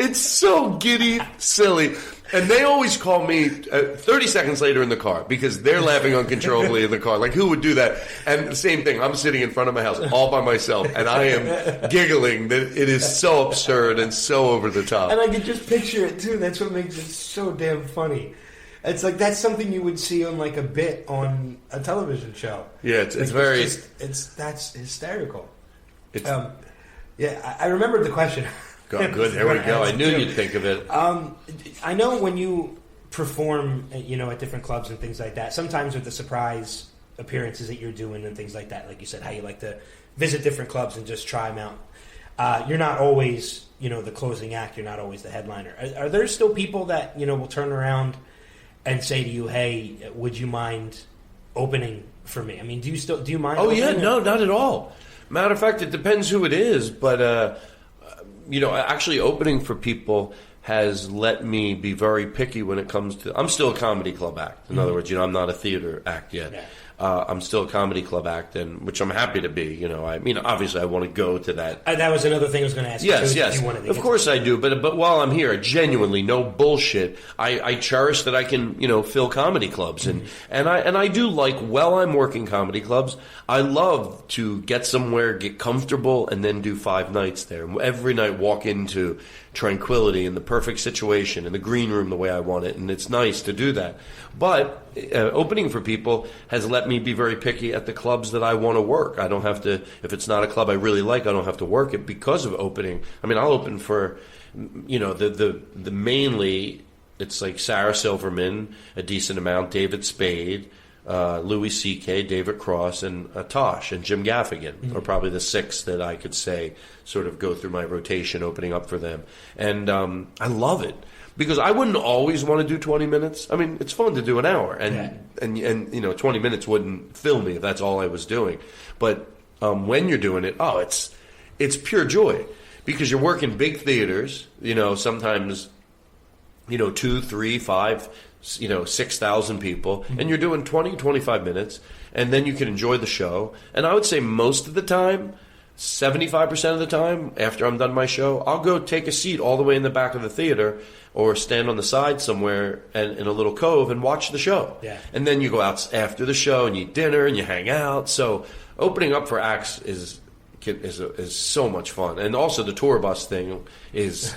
S2: it's so giddy, silly. And they always call me 30 seconds later in the car because they're laughing uncontrollably in the car. Like, who would do that? And the same thing, I'm sitting in front of my house all by myself, and I am giggling that it is so absurd and so over the top.
S3: And I can just picture it, too. That's what makes it so damn funny. It's like that's something you would see on like a bit on a television show.
S2: Yeah, it's very...
S3: That's hysterical. I remembered the question.
S2: Good, there we go. I knew you'd think of it.
S3: I know when you perform, at different clubs and things like that, sometimes with the surprise appearances that you're doing and things like that, like you said, how you like to visit different clubs and just try them out. You're not always, the closing act. You're not always the headliner. Are there still people that, will turn around and say to you, hey, would you mind opening for me? I mean, do you mind?
S2: Oh, yeah, no, not at all. Matter of fact, it depends who it is, but... actually opening for people has let me be very picky when it comes to... I'm still a comedy club act. In other words, I'm not a theater act yet. Yeah. I'm still a comedy club act, and which I'm happy to be. Obviously, I want to go to that.
S3: That was another thing I was going to ask you.
S2: Yes. Of course I do, but while I'm here, genuinely, no bullshit. I cherish that I can, fill comedy clubs, and I do like while I'm working comedy clubs, I love to get somewhere, get comfortable, and then do 5 nights there. Every night, walk into tranquility in the perfect situation in the green room the way I want it, and it's nice to do that. But opening for people has let me be very picky at the clubs that I want to work. I don't have to, if it's not a club I really like, I don't have to work it because of opening. I mean, I'll open for, the mainly, it's like Sarah Silverman, a decent amount, David Spade, Louis C.K., David Cross, and Tosh, and Jim Gaffigan are probably the 6 that I could say sort of go through my rotation opening up for them. And I love it because I wouldn't always want to do 20 minutes. I mean, it's fun to do an hour, and 20 minutes wouldn't fill me if that's all I was doing. But when you're doing it, it's pure joy because you're working big theaters, sometimes 2, 3, 5, 6,000 people, and you're doing 20, 25 minutes, and then you can enjoy the show. And I would say most of the time, 75% of the time, after I'm done my show, I'll go take a seat all the way in the back of the theater or stand on the side somewhere in a little cove and watch the show.
S3: Yeah.
S2: And then you go out after the show and you eat dinner and you hang out. So opening up for acts is so much fun. And also the tour bus thing is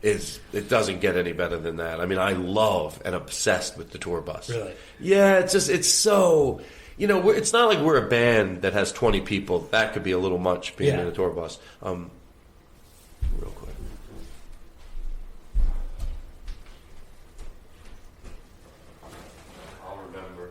S2: it doesn't get any better than that. I mean, I love and obsessed with the tour bus.
S3: Really?
S2: Yeah, it's so, it's not like we're a band that has 20 people. That could be a little much being in a tour bus. Real quick. I'll remember.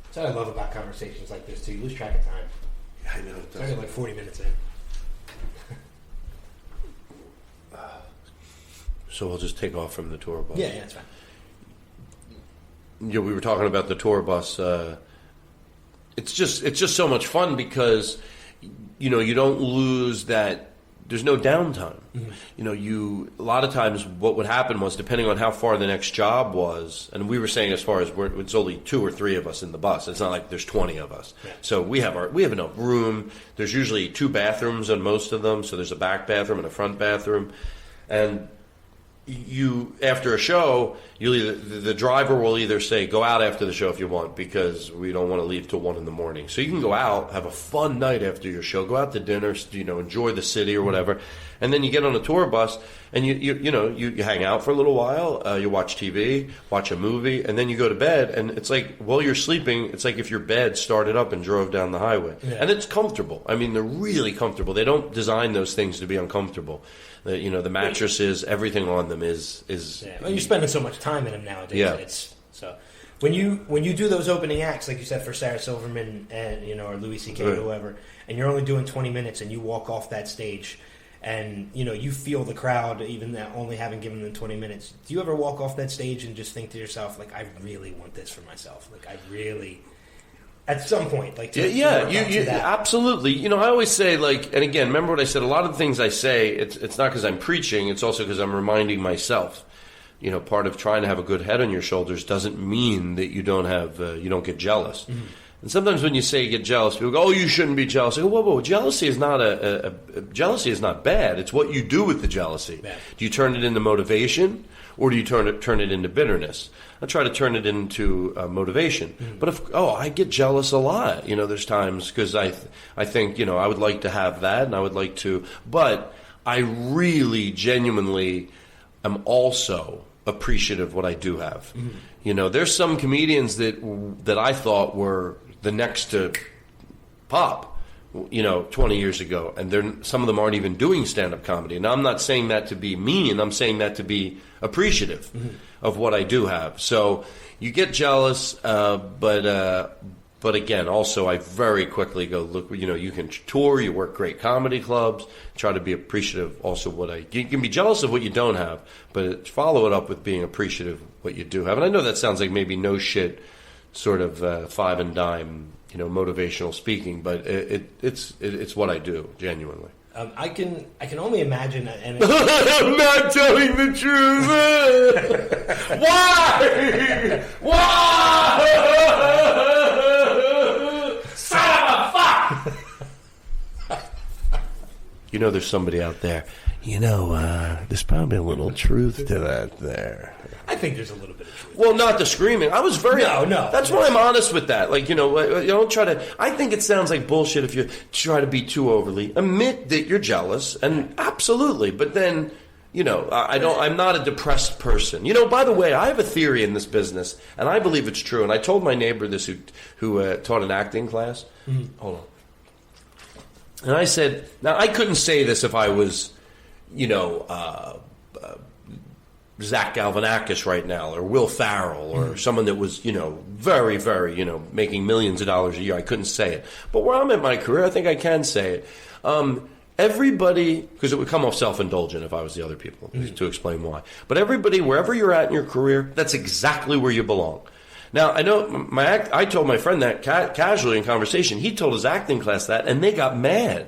S3: That's what I love about conversations like this, too. You lose track of time.
S2: Yeah, I know. It
S3: I get like 40 minutes in.
S2: So I'll just take off from the tour bus.
S3: Yeah, that's fine.
S2: We were talking about the tour bus. It's just so much fun because you don't lose that. There's no downtime. Mm-hmm. A lot of times what would happen was, depending on how far the next job was, and we were saying as far as it's only 2 or 3 of us in the bus. It's not like there's 20 of us. Yeah. So we have enough room. There's usually 2 bathrooms on most of them. So there's a back bathroom and a front bathroom, and after a show, the driver will either say, go out after the show if you want, because we don't want to leave till 1 a.m. So you can go out, have a fun night after your show, go out to dinner, enjoy the city or whatever, and then you get on a tour bus and you hang out for a little while, you watch TV, watch a movie, and then you go to bed. And it's like while you're sleeping, it's like if your bed started up and drove down the highway, and it's comfortable. I mean, they're really comfortable. They don't design those things to be uncomfortable. The mattresses, everything on them is.
S3: Yeah. Well, you're spending so much time in them nowadays.
S2: Yeah.
S3: So when you do those opening acts, like you said, for Sarah Silverman and or Louis C.K. or whoever, and you're only doing 20 minutes, and you walk off that stage, and you feel the crowd, even that only having given them 20 minutes. Do you ever walk off that stage and just think to yourself, like, I really want this for myself? Like, I really. At some point, like
S2: you absolutely. I always say, and again, remember what I said. A lot of the things I say, it's not because I'm preaching. It's also because I'm reminding myself. Part of trying to have a good head on your shoulders doesn't mean that you don't get jealous. Mm-hmm. And sometimes when you say you get jealous, people go, "Oh, you shouldn't be jealous." I go, "Whoa, jealousy is not jealousy is not bad. It's what you do with the jealousy.
S3: Bad.
S2: Do you turn it into motivation, or do you turn it into bitterness?" I try to turn it into motivation. Mm-hmm. But I get jealous a lot. There's times because I think I would like to have that, and I would like to, but I really genuinely am also appreciative of what I do have. Mm-hmm. There's some comedians that I thought were the next to Pop, 20 years ago, and some of them aren't even doing stand-up comedy. Now, I'm not saying that to be mean. I'm saying that to be appreciative of what I do have. So you get jealous, but again, also I very quickly go, look, you can tour, you work great comedy clubs, try to be appreciative also you can be jealous of what you don't have, but follow it up with being appreciative of what you do have. And I know that sounds like maybe no shit sort of five and dime, motivational speaking, but it's what I do, genuinely.
S3: I can only imagine, and
S2: I'm not telling the truth. Why? Son of a fuck! There's somebody out there. There's probably a little truth to that there.
S3: I think there's a little bit of truth.
S2: Well, not the screaming. I was very...
S3: No.
S2: That's why I'm honest with that. Don't try to... I think it sounds like bullshit if you try to be too overly. Admit that you're jealous, and absolutely. But then I'm not a depressed person. By the way, I have a theory in this business, and I believe it's true. And I told my neighbor this who taught an acting class. Mm-hmm. Hold on. And I said, now I couldn't say this if I was, Zach Galifianakis right now, or Will Ferrell, or someone that was, very, very, making millions of dollars a year. I couldn't say it. But where I'm at in my career, I think I can say it. Everybody, because it would come off self-indulgent if I was the other people, to explain why. But everybody, wherever you're at in your career, that's exactly where you belong. Now, I know I told my friend that casually in conversation. He told his acting class that, and they got mad.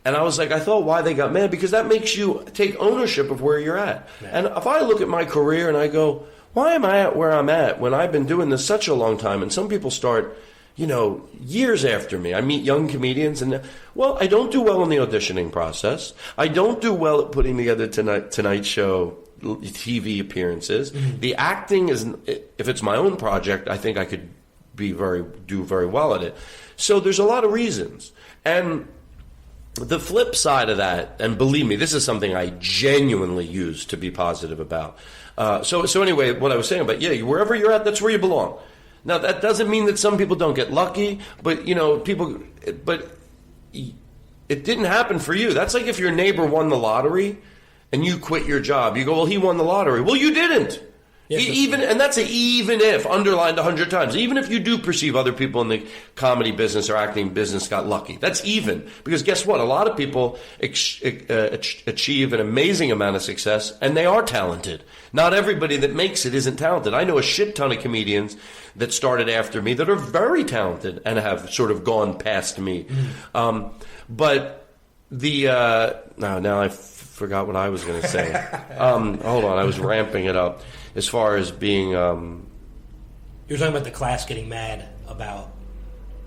S2: And I was like, I thought why they got mad, because that makes you take ownership of where you're at. Yeah. And if I look at my career and I go, why am I at where I'm at when I've been doing this such a long time? And some people start, years after me. I meet young comedians and, I don't do well in the auditioning process. I don't do well at putting together Tonight Show TV appearances. Mm-hmm. The acting is, if it's my own project, I think I could do very well at it. So there's a lot of reasons. And the flip side of that, and believe me, this is something I genuinely use to be positive about. So anyway, what I was saying about, wherever you're at, that's where you belong. Now, that doesn't mean that some people don't get lucky, but, but it didn't happen for you. That's like if your neighbor won the lottery and you quit your job. You go, well, he won the lottery. Well, you didn't. Yes, and that's even if, underlined 100 times. Even if you do perceive other people in the comedy business or acting business got lucky. That's even. Because guess what? A lot of people achieve an amazing amount of success, and they are talented. Not everybody that makes it isn't talented. I know a shit ton of comedians that started after me that are very talented and have sort of gone past me. Mm. But now I forgot what I was going to say. Hold on, I was ramping it up. As far as being...
S3: You're talking about the class getting mad about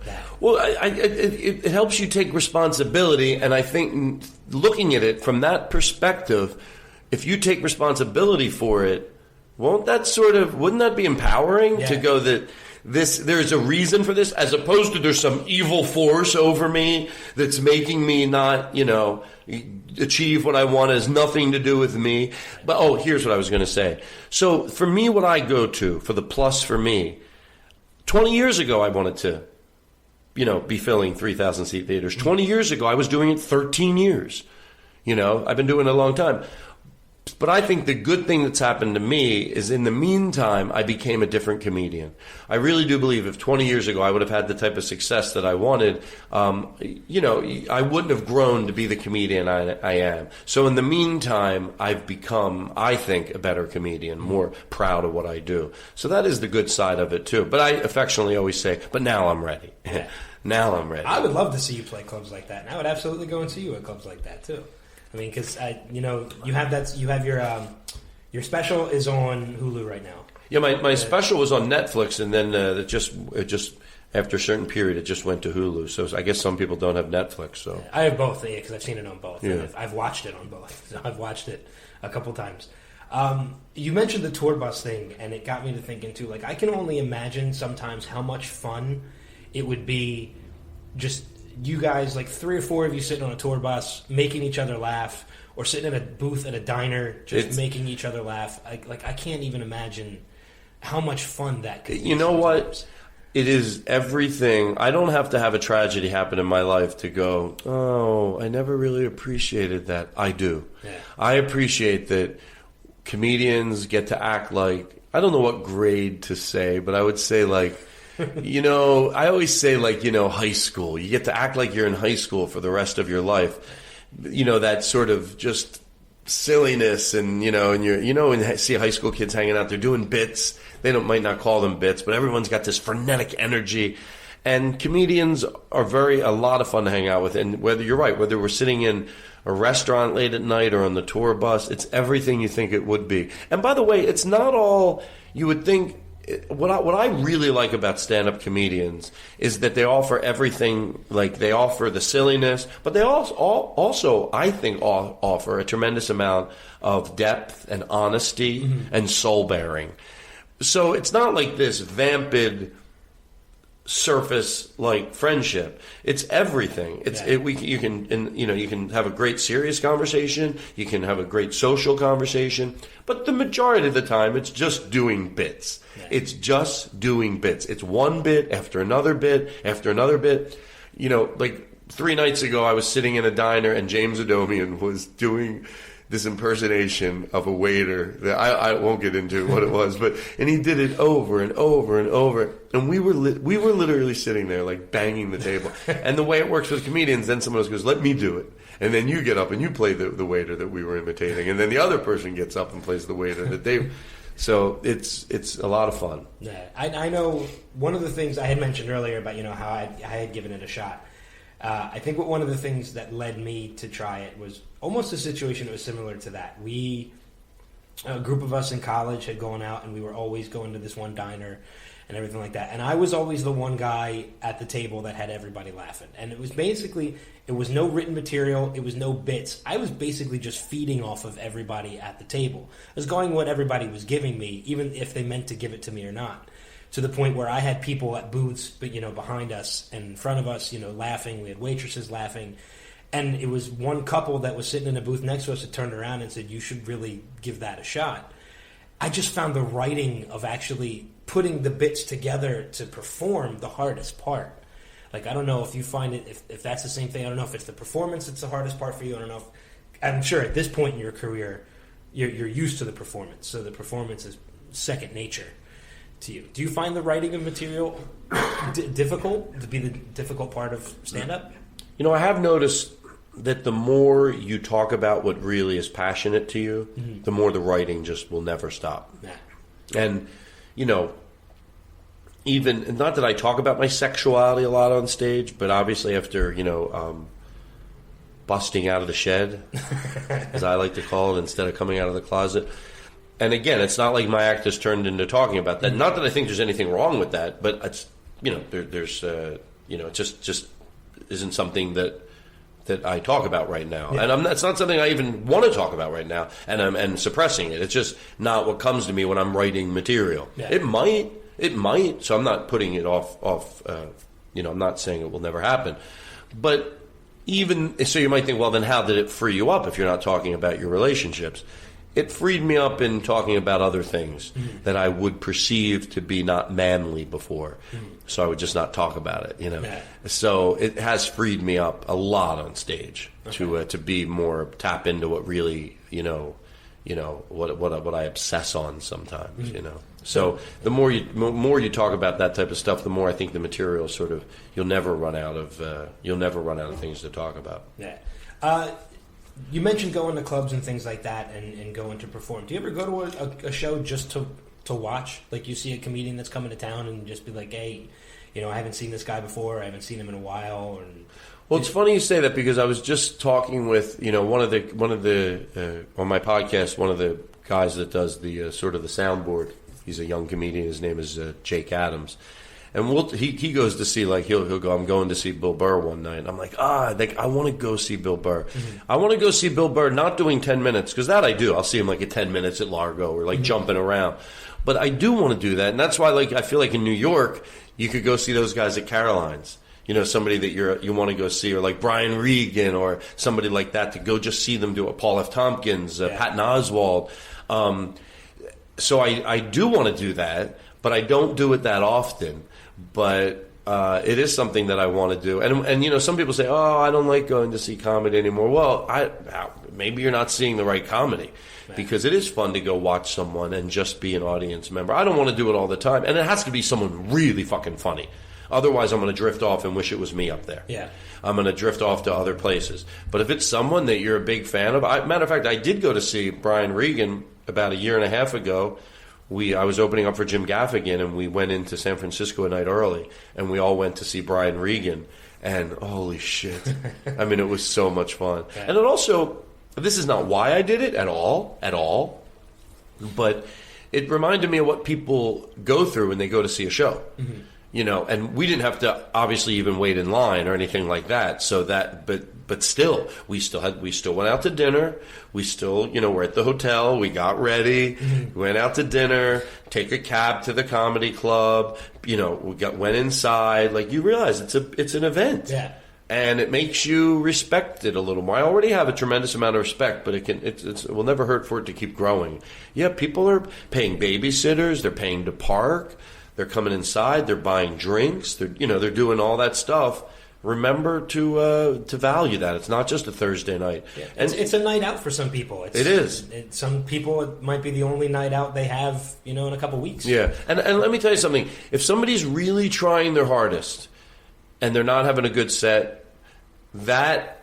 S3: that.
S2: Well, it helps you take responsibility, and I think looking at it from that perspective, if you take responsibility for it, wouldn't that be empowering to go that there's a reason for this, as opposed to there's some evil force over me that's making me not, achieve what I want, has nothing to do with me. But, here's what I was going to say. So for me, what I go to, for the plus for me, 20 years ago I wanted to, be filling 3,000 seat theaters. 20 years ago I was doing it 13 years. I've been doing it a long time. But I think the good thing that's happened to me is in the meantime, I became a different comedian. I really do believe if 20 years ago I would have had the type of success that I wanted, I wouldn't have grown to be the comedian I am. So in the meantime, I've become, I think, a better comedian, more proud of what I do. So that is the good side of it too. But I affectionately always say, but now I'm ready. Now I'm ready.
S3: I would love to see you play clubs like that. And I would absolutely go and see you at clubs like that too. I mean, because you have your special is on Hulu right now.
S2: Yeah, my special was on Netflix, and then it just after a certain period, it just went to Hulu. So I guess some people don't have Netflix. So
S3: I have both, because I've seen it on both.
S2: Yeah.
S3: And I've watched it on both. So I've watched it a couple times. You mentioned the tour bus thing, and it got me to thinking too. Like, I can only imagine sometimes how much fun it would be, just you guys, like 3 or 4 of you sitting on a tour bus, making each other laugh, or sitting in a booth at a diner, just making each other laugh. I can't even imagine how much fun that could be.
S2: You know what? It is everything. I don't have to have a tragedy happen in my life to go, oh, I never really appreciated that. I do. Yeah. I appreciate that comedians get to act like, I don't know what grade to say, but I would say like, I always say like, high school. You get to act like you're in high school for the rest of your life. That sort of just silliness and, and you see high school kids hanging out there doing bits. They might not call them bits, but everyone's got this frenetic energy. And comedians are a lot of fun to hang out with. And whether you're right, whether we're sitting in a restaurant late at night or on the tour bus, it's everything you think it would be. And by the way, it's not all you would think. What I really like about stand-up comedians is that they offer everything. Like, they offer the silliness, but they also I think, offer a tremendous amount of depth and honesty and soul-bearing. So it's not like this vamped surface like friendship. It's everything. You can have a great serious conversation. You can have a great social conversation. But the majority of the time, it's just doing bits. Yeah. It's just doing bits. It's one bit after another bit after another bit. Like 3 nights ago, I was sitting in a diner and James Adomian was doing this impersonation of a waiter that I won't get into what it was, and he did it over and over and over, and we were literally sitting there like banging the table. And the way it works with comedians, then someone else goes, "Let me do it," and then you get up and you play the waiter that we were imitating, and then the other person gets up and plays the waiter that they. So it's a lot of fun.
S3: Yeah, I know one of the things I had mentioned earlier about how I had given it a shot. I think one of the things that led me to try it was almost a situation that was similar to that. A group of us in college had gone out, and we were always going to this one diner and everything like that. And I was always the one guy at the table that had everybody laughing. And it was no written material. It was no bits. I was basically just feeding off of everybody at the table. I was going what everybody was giving me, even if they meant to give it to me or not. To the point where I had people at booths, behind us and in front of us, laughing. We had waitresses laughing. And it was one couple that was sitting in a booth next to us that turned around and said, "You should really give that a shot." I just found the writing of actually putting the bits together to perform the hardest part. Like, I don't know if you find it, if that's the same thing. I don't know if it's the performance that's the hardest part for you. I don't know I'm sure at this point in your career, you're used to the performance. So the performance is second nature to you. Do you find the writing of material difficult, to be the difficult part of stand-up?
S2: I have noticed that the more you talk about what really is passionate to you, mm-hmm. the more the writing just will never stop. Yeah. And, even, not that I talk about my sexuality a lot on stage, but obviously after, busting out of the shed, as I like to call it, instead of coming out of the closet. And again, it's not like my act has turned into talking about that. Not that I think there's anything wrong with that, but it's, there's it just isn't something that I talk about right now. Yeah. And it's not something I even want to talk about right now, and I'm suppressing it. It's just not what comes to me when I'm writing material. Yeah. It might, so I'm not putting it off, I'm not saying it will never happen. But even, so you might think, well, then how did it free you up if you're not talking about your relationships? It freed me up in talking about other things that I would perceive to be not manly before. So I would just not talk about it, Yeah. So it has freed me up a lot on stage to be more tap into what really, what I obsess on sometimes, So the more you talk about that type of stuff, the more I think the material you'll never run out of things to talk about.
S3: Yeah. You mentioned going to clubs and things like that and going to perform. Do you ever go to a show just to watch? Like, you see a comedian that's coming to town and just be like, "Hey, I haven't seen this guy before. I haven't seen him in a while."
S2: Well, it's funny you say that, because I was just talking with one of the on my podcast, one of the guys that does the sort of the soundboard. He's a young comedian. His name is Jake Adams. And he goes to see, like, he'll go, "I'm going to see Bill Burr one night." I'm like, I want to go see Bill Burr. Mm-hmm. I want to go see Bill Burr, not doing 10 minutes, because that I do. I'll see him like at 10 minutes at Largo, or like jumping around. But I do want to do that, and that's why, like, I feel like in New York, you could go see those guys at Caroline's. Somebody that you want to go see, or like Brian Regan, or somebody like that, to go just see them do it. Paul F. Tompkins, Patton Oswalt. So I do want to do that, but I don't do it that often. But it is something that I want to do. And some people say, "Oh, I don't like going to see comedy anymore." Well, maybe you're not seeing the right comedy, because it is fun to go watch someone and just be an audience member. I don't want to do it all the time, and it has to be someone really fucking funny. Otherwise, I'm going to drift off and wish it was me up there. Yeah, I'm going to drift off to other places. But if it's someone that you're a big fan of, matter of fact, I did go to see Brian Regan about a year and a half ago. I was opening up for Jim Gaffigan, and we went into San Francisco a night early, and we all went to see Brian Regan, and holy shit. I mean, it was so much fun. Yeah. And it also, this is not why I did it at all, but it reminded me of what people go through when they go to see a show. Mm-hmm. and we didn't have to obviously even wait in line or anything like that. So that, but still, we still went out to dinner. We still, we're at the hotel. We got ready. Mm-hmm. We went out to dinner. Take a cab to the comedy club. Went inside. Like, you realize it's an event.
S3: Yeah.
S2: And it makes you respect it a little more. I already have a tremendous amount of respect, but it will never hurt for it to keep growing. Yeah, people are paying babysitters. They're paying to park. They're coming inside. They're buying drinks. They're doing all that stuff. Remember to value that. It's not just a Thursday night.
S3: Yeah. And it's a night out for some people.
S2: It is.
S3: Some people, it might be the only night out they have, in a couple weeks.
S2: Yeah, and let me tell you something. If somebody's really trying their hardest and they're not having a good set, that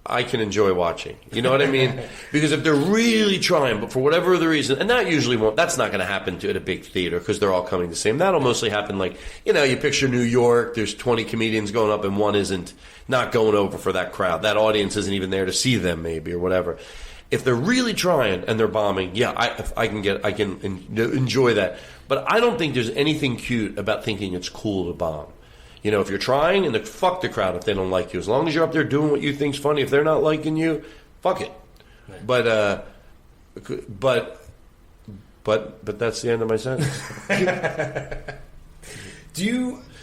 S2: I can enjoy watching. You know what I mean? Because if they're really trying, but for whatever the reason, and that's not going to happen at a big theater because they're all coming the same. That'll mostly happen like, you picture New York, there's 20 comedians going up and one isn't not going over for that crowd. That audience isn't even there to see them maybe or whatever. If they're really trying and they're bombing, I can enjoy that. But I don't think there's anything cute about thinking it's cool to bomb. If you're trying, and fuck the crowd if they don't like you. As long as you're up there doing what you think's funny, if they're not liking you, fuck it. Right. But that's the end of my sentence.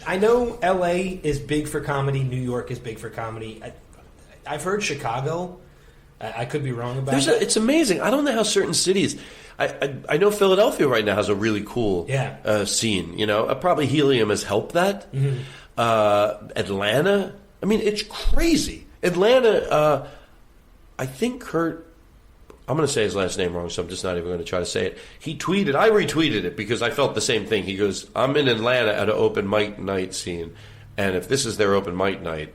S3: I know L.A. is big for comedy. New York is big for comedy. I've heard Chicago. I could be wrong about that.
S2: It's amazing. I don't know how certain cities. I know Philadelphia right now has a really cool scene. Probably Helium has helped that. Mm-hmm. Atlanta. I mean, it's crazy. Atlanta. I think Kurt. I'm going to say his last name wrong, so I'm just not even going to try to say it. He tweeted. I retweeted it because I felt the same thing. He goes, "I'm in Atlanta at an open mic night scene, and if this is their open mic night,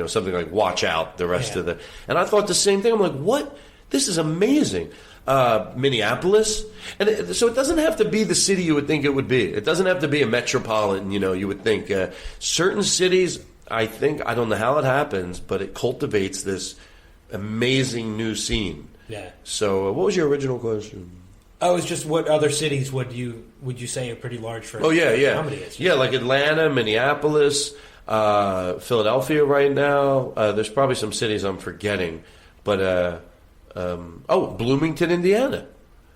S2: something like watch out the rest of the." And I thought the same thing. I'm like, what? This is amazing. Minneapolis. And so it doesn't have to be the city you would think it would be. It doesn't have to be a metropolitan, you would think. Certain cities, I don't know how it happens, but it cultivates this amazing new scene.
S3: Yeah.
S2: So what was your original question?
S3: Oh, it's just what other cities would you say are pretty large for comedy is?
S2: Yeah, like Atlanta, Minneapolis, Philadelphia right now. There's probably some cities I'm forgetting, but Bloomington, Indiana.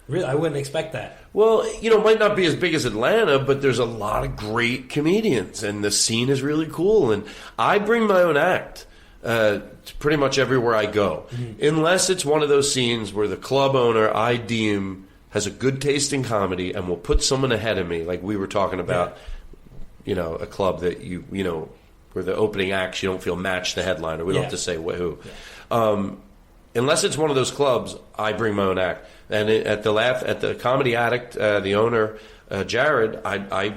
S3: Really? I wouldn't expect that.
S2: Well, it might not be as big as Atlanta, but there's a lot of great comedians, and the scene is really cool. And I bring my own act pretty much everywhere I go, unless it's one of those scenes where the club owner I deem has a good taste in comedy and will put someone ahead of me, like we were talking about, a club that where the opening acts you don't feel match the headliner. We don't have to say who. Yeah. Unless it's one of those clubs, I bring my own act. And at the Comedy Addict, the owner, Jared,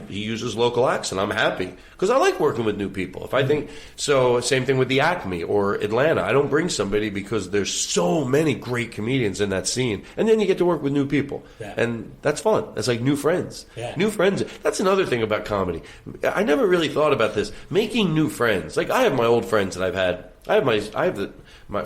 S2: he uses local acts, and I'm happy because I like working with new people. If I think so, same thing with the Acme or Atlanta. I don't bring somebody because there's so many great comedians in that scene, and then you get to work with new people, and that's fun. That's like new friends. Yeah. New friends. That's another thing about comedy. I never really thought about this. Making new friends. Like I have my old friends that I've had.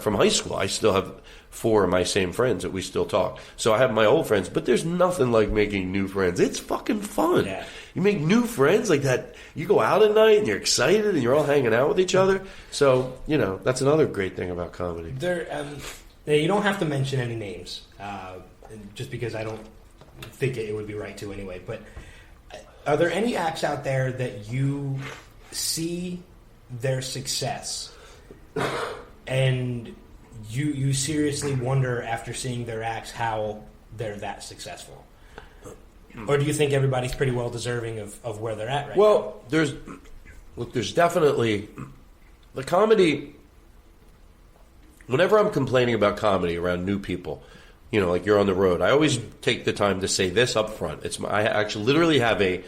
S2: From high school, I still have 4 of my same friends that we still talk. So I have my old friends, but there's nothing like making new friends. It's fucking fun. Yeah. You make new friends like that. You go out at night and you're excited and you're all hanging out with each other. So, that's another great thing about comedy.
S3: You don't have to mention any names, just because I don't think it would be right to anyway. But are there any acts out there that you see their success and you seriously wonder after seeing their acts how they're that successful? Or do you think everybody's pretty well deserving of where they're at right now?
S2: Well, there's definitely the comedy. Whenever I'm complaining about comedy around new people, like you're on the road, I always take the time to say this up front. I actually literally have a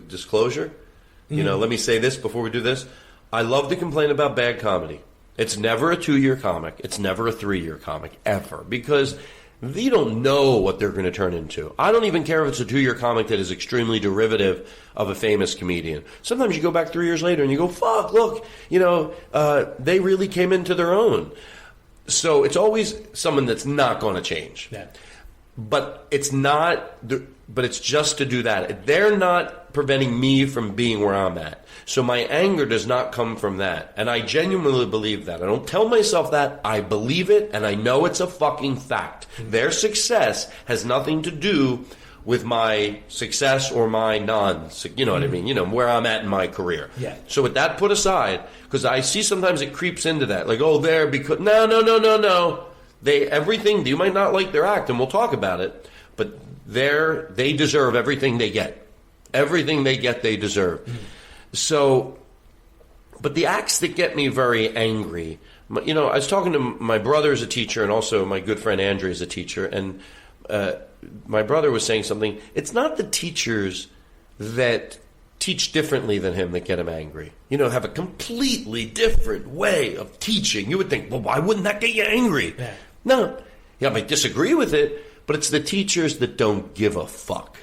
S2: disclosure. Let me say this before we do this. I love to complain about bad comedy. It's never a 2-year comic. It's never a 3-year comic, ever. Because you don't know what they're going to turn into. I don't even care if it's a 2-year comic that is extremely derivative of a famous comedian. Sometimes you go back 3 years later and you go, fuck, look, they really came into their own. So it's always someone that's not going to change. Yeah. but it's not. But it's just to do that. They're not preventing me from being where I'm at. So my anger does not come from that. And I genuinely believe that. I don't tell myself that. I believe it, and I know it's a fucking fact. Their success has nothing to do with my success or my you know what I mean? You know, where I'm at in my career.
S3: Yeah.
S2: So with that put aside, because I see sometimes it creeps into that. Like, oh, they're because... No. Everything, you might not like their act, and we'll talk about it, but they deserve everything they get. Everything they get, they deserve. So, but the acts that get me very angry, you know, I was talking to my brother as a teacher and also my good friend Andrew as a teacher, and my brother was saying something. It's not the teachers that teach differently than him that get him angry. You know, have a completely different way of teaching. You would think, well, why wouldn't that get you angry?
S3: Yeah.
S2: No. Yeah, I might disagree with it, but it's the teachers that don't give a fuck.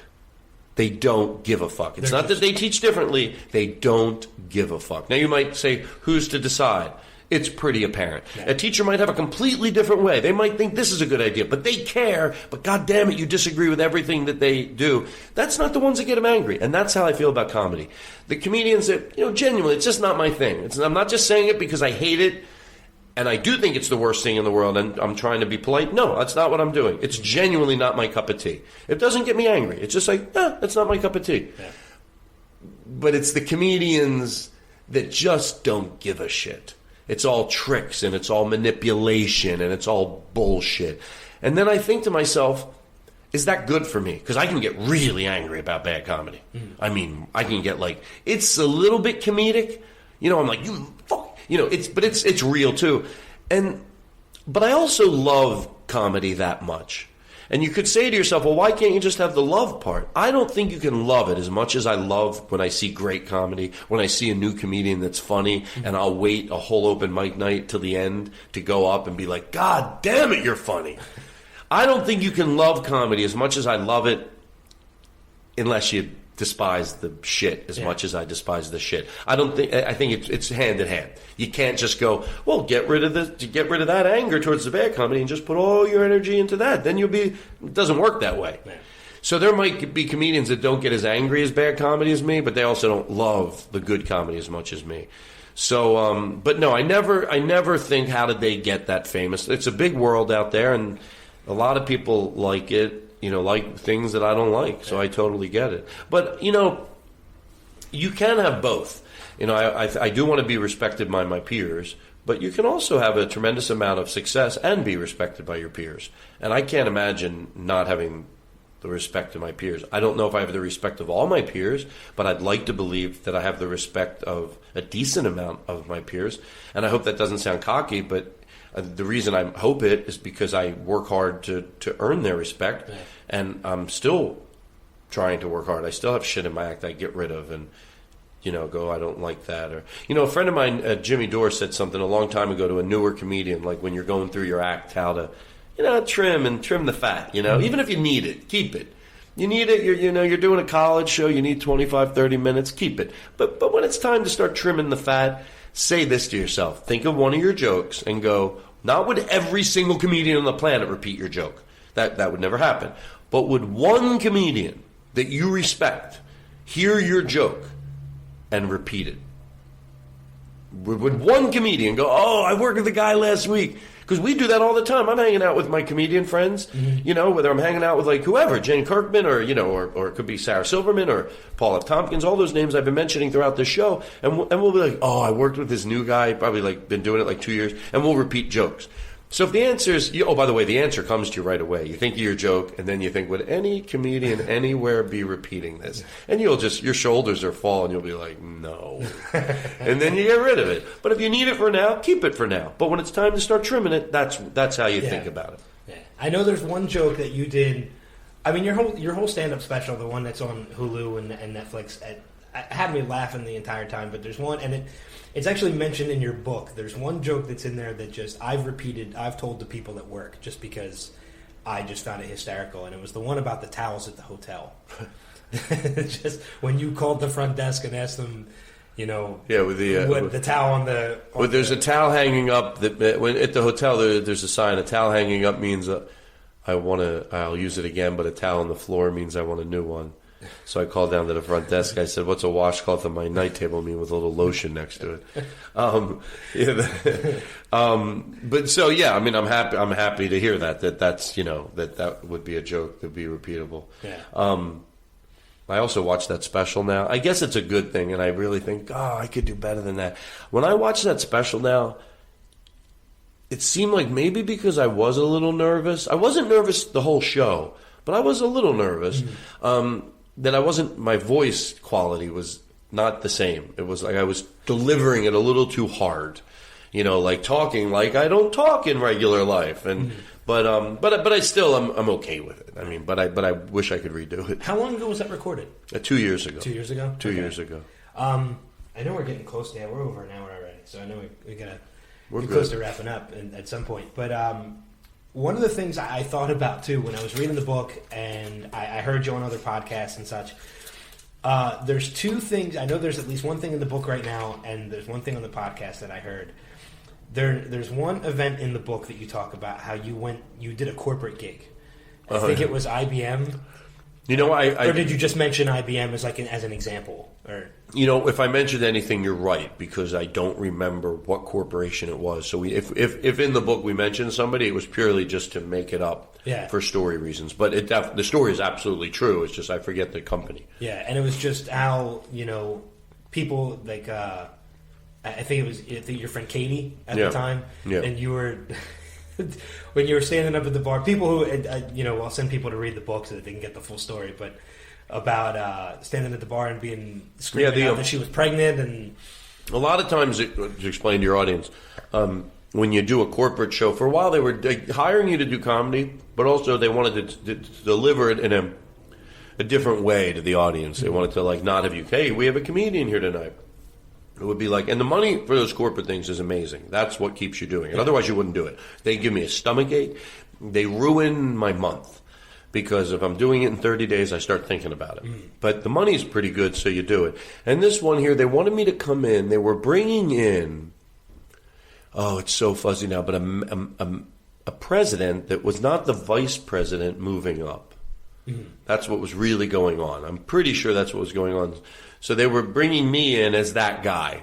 S2: They don't give a fuck. It's not that they teach differently. They don't give a fuck. Now, you might say, who's to decide? It's pretty apparent. Yeah. A teacher might have a completely different way. They might think this is a good idea, but they care. But God damn it, you disagree with everything that they do. That's not the ones that get them angry. And that's how I feel about comedy. The comedians that, you know, genuinely, it's just not my thing. I'm not just saying it because I hate it. And I do think it's the worst thing in the world, and I'm trying to be polite. No, that's not what I'm doing. It's genuinely not my cup of tea. It doesn't get me angry. It's just like, it's not my cup of tea. Yeah. But it's the comedians that just don't give a shit. It's all tricks, and it's all manipulation, and it's all bullshit. And then I think to myself, is that good for me? Because I can get really angry about bad comedy. I mean, I can get like, it's a little bit comedic. You know, I'm like, you fuck. You know, it's real too. But I also love comedy that much. And you could say to yourself, well, why can't you just have the love part? I don't think you can love it as much as I love when I see great comedy, when I see a new comedian that's funny, and I'll wait a whole open mic night till the end to go up and be like, God damn it, you're funny. I don't think you can love comedy as much as I love it unless you despise the shit as much as I despise the shit. I think it's hand in hand. You can't just go, well, get rid of that anger towards the bad comedy and just put all your energy into that. Then it doesn't work that way. Man. So there might be comedians that don't get as angry as bad comedy as me, but they also don't love the good comedy as much as me. So, but no, I never think, how did they get that famous? It's a big world out there, and a lot of people like it. You know, like things that I don't like, so I totally get it. But, you know, you can have both. You know, I do want to be respected by my peers, but you can also have a tremendous amount of success and be respected by your peers. And I can't imagine not having the respect of my peers. I don't know if I have the respect of all my peers, but I'd like to believe that I have the respect of a decent amount of my peers. And I hope that doesn't sound cocky, but the reason I hope it is because I work hard to earn their respect, and I'm still trying to work hard. I still have shit in my act I get rid of and, you know, go, I don't like that. Or, you know, a friend of mine, Jimmy Dore, said something a long time ago to a newer comedian, like when you're going through your act, how to, you know, trim the fat, you know, even if you need it, keep it. You need it, you're doing a college show, you need 25, 30 minutes, keep it. But when it's time to start trimming the fat, say this to yourself. Think of one of your jokes and go, not would every single comedian on the planet repeat your joke. That would never happen. But would one comedian that you respect hear your joke and repeat it? Would one comedian go, oh, I worked with a guy last week? Because we do that all the time. I'm hanging out with my comedian friends, you know, whether I'm hanging out with like whoever, Jane Kirkman, or, you know, or it could be Sarah Silverman or Paul F. Tompkins, all those names I've been mentioning throughout the show. And we'll be like, oh, I worked with this new guy, probably like been doing it like 2 years, and we'll repeat jokes. So if the answer is, oh, by the way, the answer comes to you right away. You think of your joke, and then you think, would any comedian anywhere be repeating this? And your shoulders are fall, and you'll be like, no. And then you get rid of it. But if you need it for now, keep it for now. But when it's time to start trimming it, that's how you think about it.
S3: Yeah. I know there's one joke that you did. I mean, your whole stand-up special, the one that's on Hulu and Netflix, had me laughing the entire time. But there's one, and it's actually mentioned in your book. There's one joke that's in there that just I've told to people at work just because I just found it hysterical, and it was the one about the towels at the hotel. Just when you called the front desk and asked them, you know, with the towel on the.
S2: There's a towel hanging up that when at the hotel there's a sign. A towel hanging up means I'll use it again, but a towel on the floor means I want a new one. So I called down to the front desk. I said, what's a washcloth on my night table mean with a little lotion next to it? But so, yeah, I mean, I'm happy to hear that's, you know, that would be a joke that would be repeatable.
S3: Yeah.
S2: I also watched that special now. I guess it's a good thing, and I really think, I could do better than that. When I watch that special now, it seemed like maybe because I was a little nervous. I wasn't nervous the whole show, but I was a little nervous. That my voice quality was not the same. It was like I was delivering it a little too hard, you know, like talking like I don't talk in regular life. And but I still I'm okay with it. I mean, but I wish I could redo it.
S3: How long ago was that recorded?
S2: 2 years ago.
S3: 2 years ago.
S2: 2 years ago.
S3: I know we're getting close to we're over an hour already, so I know we gotta.
S2: We're
S3: close to wrapping up at some point. But one of the things I thought about, too, when I was reading the book, and I heard you on other podcasts and such, there's two things. I know there's at least one thing in the book right now, and there's one thing on the podcast that I heard. There's one event in the book that you talk about how you did a corporate gig. I think it was IBM.
S2: You know,
S3: or did you just mention IBM as as an example? Or
S2: you know, if I mentioned anything, you're right, because I don't remember what corporation it was. So if in the book we mentioned somebody, it was purely just to make it up for story reasons. But the story is absolutely true. It's just I forget the company.
S3: Yeah, and it was just how, you know, people like I think your friend Katie at the time, and you were. When you were standing up at the bar, people who, you know, I'll send people to read the book so that they can get the full story, but about standing at the bar and being screaming out that she was pregnant. And
S2: a lot of times, to explain to your audience, when you do a corporate show, for a while they were hiring you to do comedy, but also they wanted to deliver it in a different way to the audience. They wanted to like not have you, hey, we have a comedian here tonight. It would be like, and the money for those corporate things is amazing. That's what keeps you doing it. Otherwise, you wouldn't do it. They give me a stomachache. They ruin my month. Because if I'm doing it in 30 days, I start thinking about it. But the money's pretty good, so you do it. And this one here, they wanted me to come in. They were bringing in, it's so fuzzy now, but a president that was not the vice president moving up. That's what was really going on. I'm pretty sure that's what was going on. So they were bringing me in as that guy.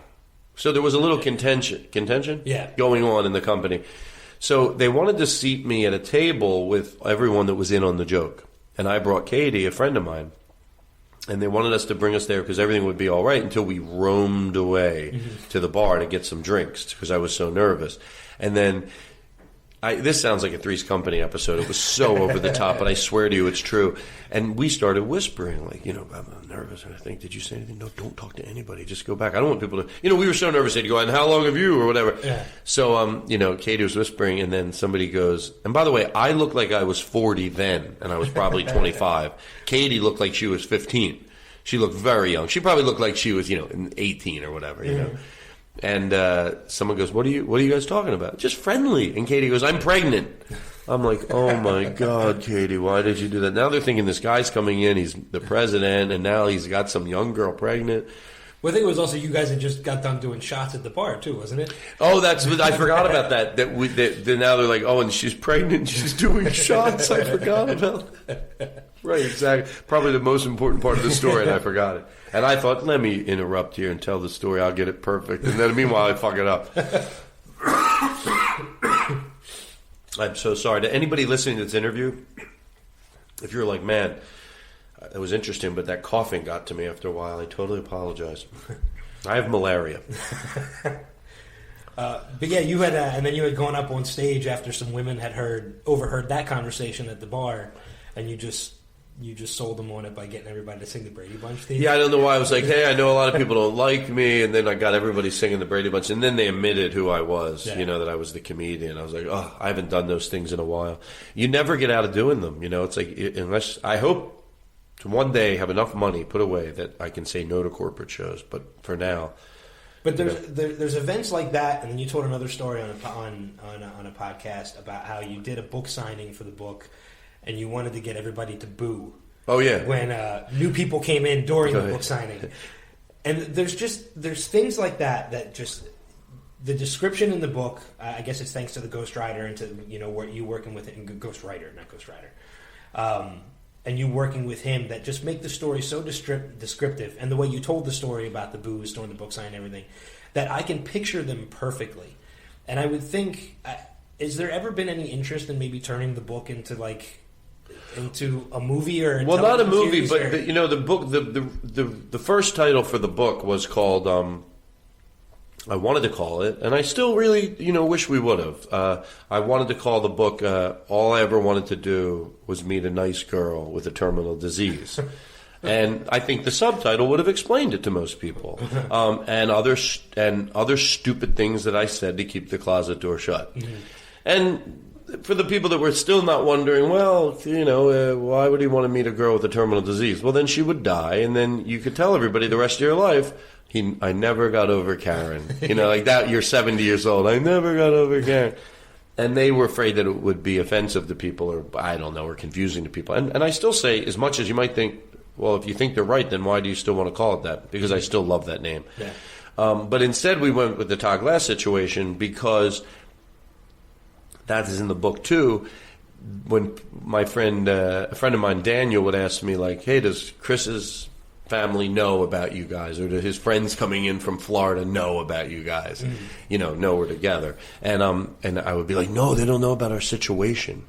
S2: So there was a little contention going on in the company. So they wanted to seat me at a table with everyone that was in on the joke. And I brought Katie, a friend of mine. And they wanted us to bring us there because everything would be all right until we roamed away to the bar to get some drinks because I was so nervous. And then this sounds like a Three's Company episode. It was so over the top, but I swear to you it's true. And we started whispering, like, you know, I'm nervous. And I think, did you say anything? No, don't talk to anybody. Just go back. I don't want people to, you know, we were so nervous. They'd go, and how long have you, or whatever. Yeah. So, you know, Katie was whispering, and then somebody goes, and by the way, I looked like I was 40 then, and I was probably 25. Katie looked like she was 15. She looked very young. She probably looked like she was, you know, 18 or whatever, you know. And someone goes, what are you guys talking about? Just friendly. And Katie goes, I'm pregnant. I'm like, oh my God, Katie, why did you do that? Now they're thinking this guy's coming in, he's the president, and now he's got some young girl pregnant.
S3: Well, I think it was also you guys had just got done doing shots at the bar too, wasn't it?
S2: Oh, I forgot about that. That now they're like, oh, and she's pregnant, she's doing shots. I forgot about that. Right, exactly. Probably the most important part of the story, and I forgot it. And I thought, let me interrupt here and tell the story. I'll get it perfect. And then meanwhile, I fuck it up. I'm so sorry. To anybody listening to this interview, if you're like, man, it was interesting, but that coughing got to me after a while, I totally apologize. I have malaria.
S3: But yeah, you had, and then you had gone up on stage after some women had overheard that conversation at the bar, and you just sold them on it by getting everybody to sing the Brady Bunch theme.
S2: Yeah, I don't know why. I was like, hey, I know a lot of people don't like me, and then I got everybody singing the Brady Bunch, and then they admitted who I was, you know, that I was the comedian. I was like, oh, I haven't done those things in a while. You never get out of doing them, you know. It's like, unless, I hope to one day have enough money put away that I can say no to corporate shows, but for now.
S3: But there's events like that, and then you told another story on a podcast about how you did a book signing for the book, and you wanted to get everybody to boo.
S2: Oh yeah,
S3: when new people came in during the book signing, and there's things like that just the description in the book, I guess it's thanks to the ghostwriter and to you working with it, and ghostwriter, not ghostwriter, and you working with him, that just make the story so descriptive, and the way you told the story about the booze during the book sign and everything, that I can picture them perfectly. And I would think, is there ever been any interest in maybe turning the book into a movie or
S2: well, not a movie, but
S3: or...
S2: the book, the first title for the book was called. I wanted to call it, and I still really, wish we would have. I wanted to call the book, All I Ever Wanted to Do Was Meet a Nice Girl with a Terminal Disease. And I think the subtitle would have explained it to most people. And other stupid things that I said to keep the closet door shut. Mm-hmm. And for the people that were still not wondering, well, why would he want to meet a girl with a terminal disease? Well, then she would die, and then you could tell everybody the rest of your life, I never got over Karen. Like that, you're 70 years old. I never got over Karen. And they were afraid that it would be offensive to people, or I don't know, or confusing to people. And I still say, as much as you might think, well, if you think they're right, then why do you still want to call it that? Because I still love that name.
S3: Yeah.
S2: But instead we went with the Todd Glass situation, because that is in the book too. When my friend, a friend of mine, Daniel, would ask me, like, hey, does Chris's family know about you guys, or do his friends coming in from Florida know about you guys? Mm-hmm. Know we're together. And I would be like, no, they don't know about our situation.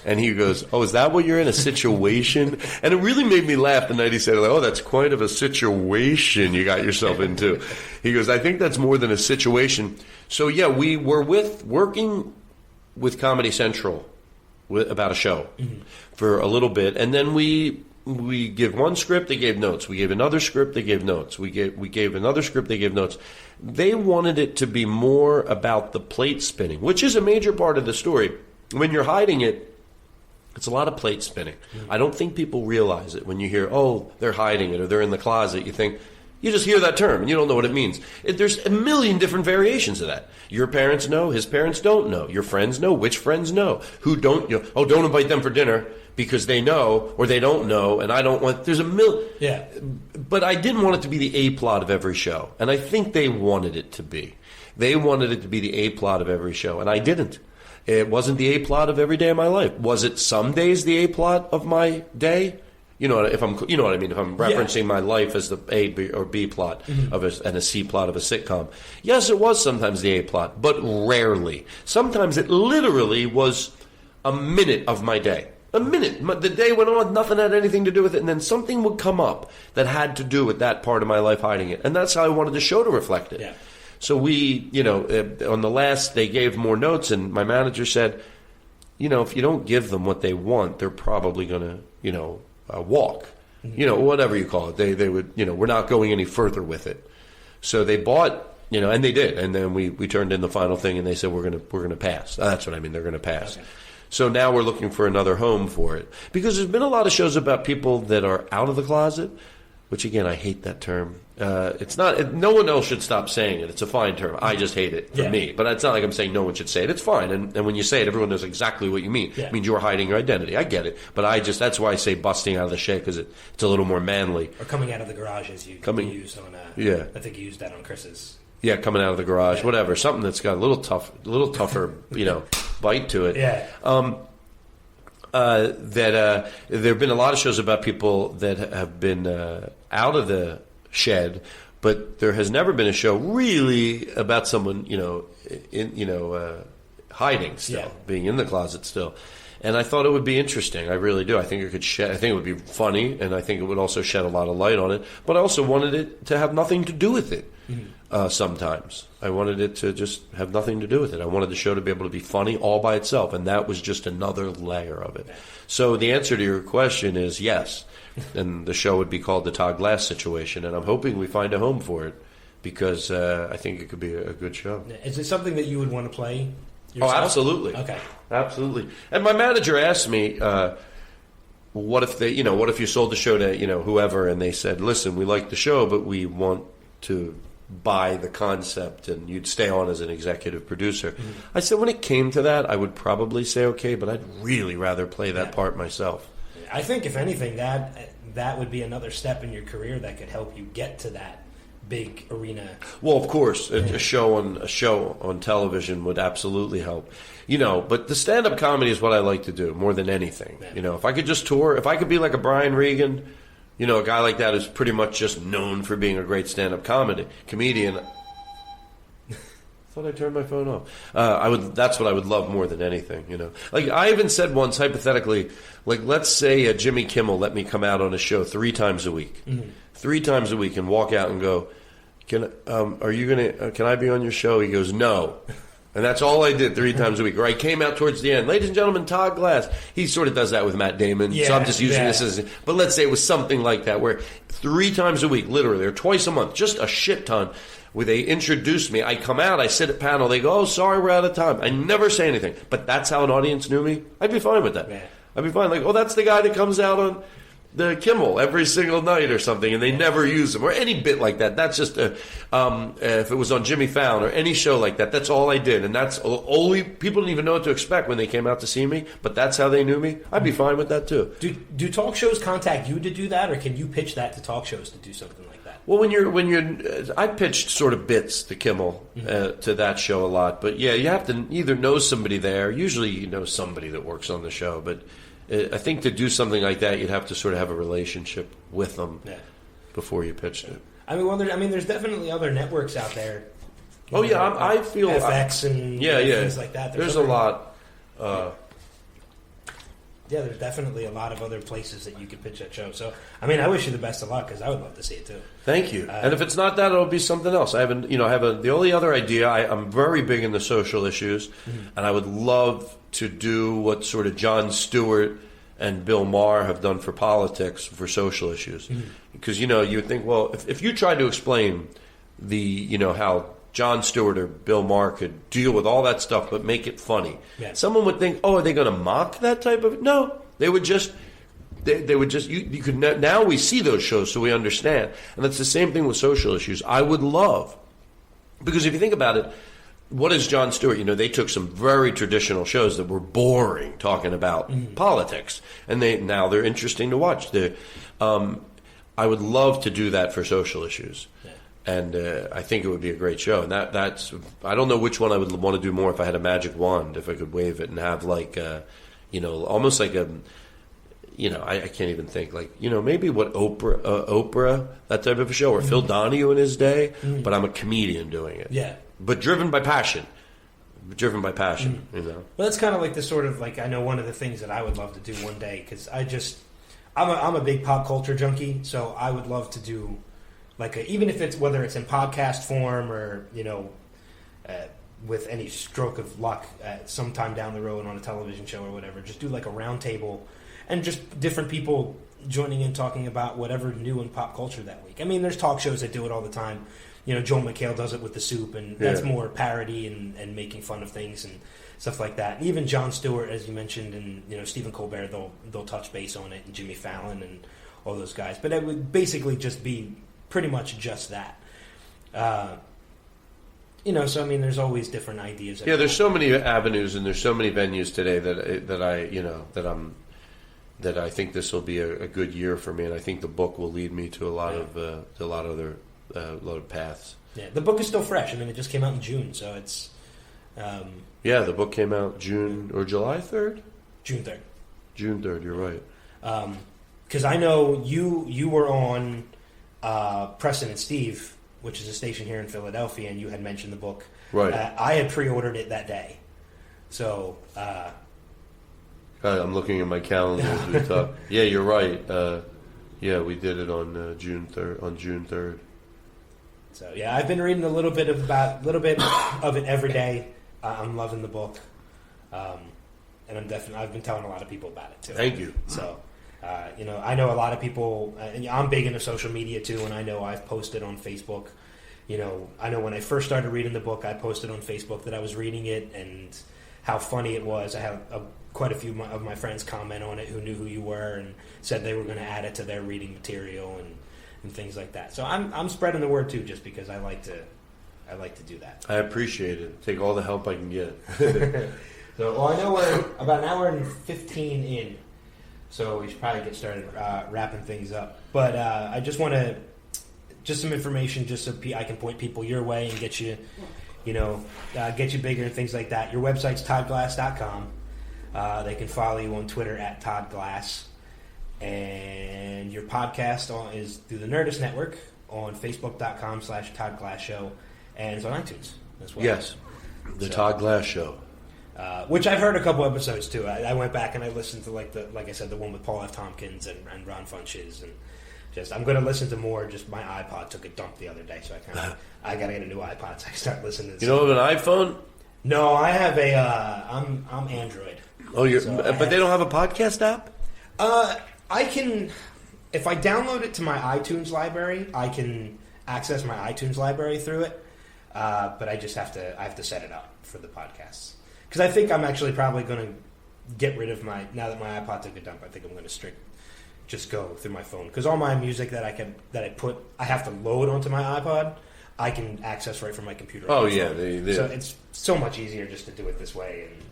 S2: And he goes, oh, is that what you're in, a situation? And it really made me laugh the night he said, oh, that's quite of a situation you got yourself into. He goes, I think that's more than a situation. So yeah, we were working with Comedy Central about a show for a little bit, and then we give one script, they gave notes. We gave another script, they gave notes. We gave another script, they gave notes. They wanted it to be more about the plate spinning, which is a major part of the story. When you're hiding it, it's a lot of plate spinning. I don't think people realize it. When you hear, oh, they're hiding it, or they're in the closet, you just hear that term and you don't know what it means. There's a million different variations of that. Your parents know, his parents don't know. Your friends know, which friends know. Who don't, don't invite them for dinner because they know, or they don't know, and I don't want, there's a million.
S3: Yeah.
S2: But I didn't want it to be the A-plot of every show. And I think they wanted it to be. They wanted it to be the A-plot of every show, and I didn't. It wasn't the A-plot of every day of my life. Was it some days the A-plot of my day? You know what I mean? If I'm referencing my life as the A B, or B plot of and a C plot of a sitcom. Yes, it was sometimes the A plot, but rarely. Sometimes it literally was a minute of my day. A minute. The day went on, nothing had anything to do with it, and then something would come up that had to do with that part of my life hiding it. And that's how I wanted the show to reflect it.
S3: Yeah.
S2: So we, on the last, they gave more notes, and my manager said, if you don't give them what they want, they're probably going to, walk, whatever you call it. They would, we're not going any further with it. So they bought, and they did. And then we turned in the final thing, and they said, we're going to pass. That's what I mean. They're going to pass. Okay. So now we're looking for another home for it, because there's been a lot of shows about people that are out of the closet, which again, I hate that term. It's not, no one else should stop saying it. It's a fine term. I just hate it for me. But it's not like I'm saying no one should say it. It's fine. And when you say it, everyone knows exactly what you mean. Yeah. It means you're hiding your identity. I get it. But that's why I say busting out of the shed, because it's a little more manly.
S3: Or coming out of the garage, as you use on, I think you used that on Chris's.
S2: Yeah, coming out of the garage, whatever. Something that's got a little tougher, bite to it.
S3: Yeah.
S2: That there have been a lot of shows about people that have been out of the shed, but there has never been a show really about someone hiding still, being in the closet still. And I thought it would be interesting. I really do. I think it could shed. I think it would be funny, and I think it would also shed a lot of light on it. But I also wanted it to have nothing to do with it. Sometimes I wanted it to just have nothing to do with it. I wanted the show to be able to be funny all by itself, and that was just another layer of it. So the answer to your question is yes, and the show would be called The Todd Glass Situation, and I'm hoping we find a home for it, because I think it could be a good show.
S3: Is it something that you would want to play yourself?
S2: Oh, absolutely.
S3: Okay.
S2: Absolutely. And my manager asked me, what if you sold the show to, whoever, and they said, listen, we like the show, but we want to buy the concept, and you'd stay on as an executive producer. I said, when it came to that, I would probably say okay, but I'd really rather play that part myself.
S3: I think, if anything, that would be another step in your career that could help you get to that big arena.
S2: Well, of course, a show on television would absolutely help. But the stand-up comedy is what I like to do more than anything.
S3: Yeah.
S2: If I could just tour, if I could be like a Brian Regan, a guy like that who's pretty much just known for being a great stand-up comedian. I thought I turned my phone off. That's what I would love more than anything. Like I even said once, hypothetically, like let's say Jimmy Kimmel let me come out on a show 3 times a week, 3 times a week, and walk out and go, can I be on your show? He goes, no. And that's all I did 3 times a week. Or I came out towards the end. Ladies and gentlemen, Todd Glass. He sort of does that with Matt Damon.
S3: Yeah,
S2: so I'm just using this as... But let's say it was something like that where 3 times a week, literally, or twice a month, just a shit ton, where they introduced me. I come out, I sit at panel, they go, oh, sorry, we're out of time. I never say anything. But that's how an audience knew me. I'd be fine with that.
S3: Yeah.
S2: I'd be fine. Like, oh, that's the guy that comes out on the Kimmel every single night or something, and they never use him, or any bit like that. That's just if it was on Jimmy Fallon or any show like that, that's all I did. And that's only, people didn't even know what to expect when they came out to see me, but that's how they knew me. I'd be fine with that too.
S3: Do talk shows contact you to do that, or can you pitch that to talk shows to do something like that?
S2: Well, I pitched sort of bits to Kimmel to that show a lot, but yeah, you have to either know somebody there. Usually, you know somebody that works on the show, but I think to do something like that, you'd have to sort of have a relationship with them before you pitched it.
S3: I mean, there's definitely other networks out there.
S2: I feel
S3: FX and things like that.
S2: There's a lot.
S3: There's definitely a lot of other places that you could pitch that show. So, I mean, I wish you the best of luck because I would love to see it too.
S2: Thank you. And if it's not that, it'll be something else. The only other idea. I'm very big into social issues, and I would love to do what sort of Jon Stewart and Bill Maher have done for politics for social issues. Because you would think, well, if you tried to explain how Jon Stewart or Bill Maher could deal with all that stuff but make it funny, someone would think, oh, are they going to mock that type of? No, they would just. They would just you could now we see those shows so we understand, and that's the same thing with social issues. I would love, because if you think about it, what is Jon Stewart? They took some very traditional shows that were boring talking about politics, and they're interesting to watch. I would love to do that for social issues. And I think it would be a great show. And that's I don't know which one I would want to do more if I had a magic wand, if I could wave it and have like, almost like a, I can't even think, like, maybe what Oprah, that type of a show, or Phil Donahue in his day, but I'm a comedian doing it.
S3: Yeah.
S2: But driven by passion.
S3: Well, that's kind of like the sort of, like, I know one of the things that I would love to do one day, because I'm a big pop culture junkie, so I would love to do, like, even if it's, whether it's in podcast form or, with any stroke of luck sometime down the road on a television show or whatever, just do like a round table and just different people joining in talking about whatever new in pop culture that week. I mean, there's talk shows that do it all the time. Joel McHale does it with The Soup, and that's more parody and making fun of things and stuff like that. And even Jon Stewart, as you mentioned, and Stephen Colbert, they'll touch base on it, and Jimmy Fallon and all those guys. But it would basically just be pretty much just that. So I mean, there's always different ideas.
S2: Yeah, there's so many avenues and there's so many venues today that I think this will be a good year for me, and I think the book will lead me to a lot of paths. Yeah,
S3: the book is still fresh. I mean, it just came out in June, so it's.
S2: The book came out June or July 3rd.
S3: June 3rd.
S2: June 3rd. You're right.
S3: Because I know you were on Preston and Steve, which is a station here in Philadelphia, and you had mentioned the book.
S2: Right.
S3: I had pre-ordered it that day, so.
S2: I'm looking at my calendar as we talk. Yeah, you're right. We did it on June 3rd.
S3: So I've been reading a little bit of it every day. I'm loving the book, and I've been telling a lot of people about it too.
S2: Thank you.
S3: So. I know a lot of people, and I'm big into social media too, and I know I've posted on Facebook. I know when I first started reading the book, I posted on Facebook that I was reading it and how funny it was. I have quite a few of my friends comment on it who knew who you were and said they were going to add it to their reading material and things like that. So I'm spreading the word too, just because I like to do that.
S2: I appreciate it. Take all the help I can get.
S3: So, I know we're about an hour and 15 in. So we should probably get started wrapping things up. But I just want to just some information, just so I can point people your way and get you, get you bigger and things like that. Your website's toddglass.com. They can follow you on Twitter at Todd Glass. And your podcast is through the Nerdist Network on Facebook.com/Todd Glass Show, and it's on iTunes as well.
S2: Yes, the Todd Glass Show.
S3: Which I've heard a couple episodes too. I went back and I listened to like I said, the one with Paul F. Tompkins and Ron Funches, and I'm going to listen to more. Just my iPod took a dump the other day, so I got to get a new iPod so I can start listening to
S2: You don't have an iPhone?
S3: No, I have I'm Android.
S2: Oh, but they don't have a podcast app?
S3: I can, if I download it to my iTunes library, I can access my iTunes library through it. But I just have to set it up for the podcasts. Because I think I'm actually probably going to get rid of now that my iPod took a dump, I think I'm going to just go through my phone. Because all my music that I have to load onto my iPod, I can access right from my computer.
S2: Oh, yeah.
S3: So it's so much easier just to do it this way. And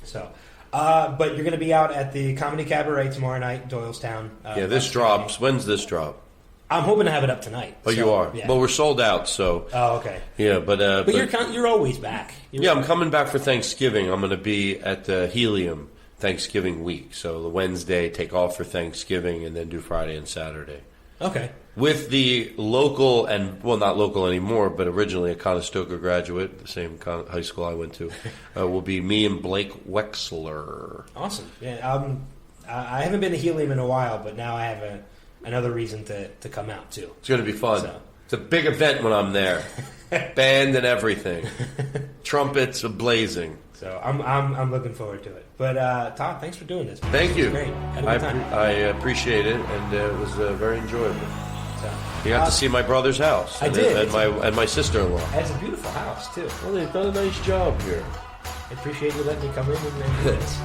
S3: so, but you're going to be out at the Comedy Cabaret tomorrow night, Doylestown.
S2: This drops. When's this drop?
S3: I'm hoping to have it up tonight.
S2: Oh, you are?
S3: Yeah.
S2: Well, we're sold out, so...
S3: Oh, okay.
S2: Yeah, but
S3: you're always back.
S2: I'm coming back for Thanksgiving. I'm going to be at the Helium Thanksgiving week. So the Wednesday, take off for Thanksgiving, and then do Friday and Saturday.
S3: Okay.
S2: With the local, not local anymore, but originally a Conestoga graduate, the same high school I went to, will be me and Blake Wexler.
S3: Awesome. Yeah, I haven't been to Helium in a while, but now I have another reason to come out, too.
S2: It's going to be fun.
S3: So.
S2: It's a big event when I'm there. Band and everything. Trumpets blazing.
S3: So I'm looking forward to it. But Todd, thanks for doing this.
S2: Thank you.
S3: Great. Had a good time.
S2: I appreciate it, and it was very enjoyable.
S3: So,
S2: You got to see my brother's house.
S3: I did.
S2: And my sister-in-law.
S3: It's a beautiful house, too.
S2: Well, they've done a nice job here.
S3: I appreciate you letting me come in and do this.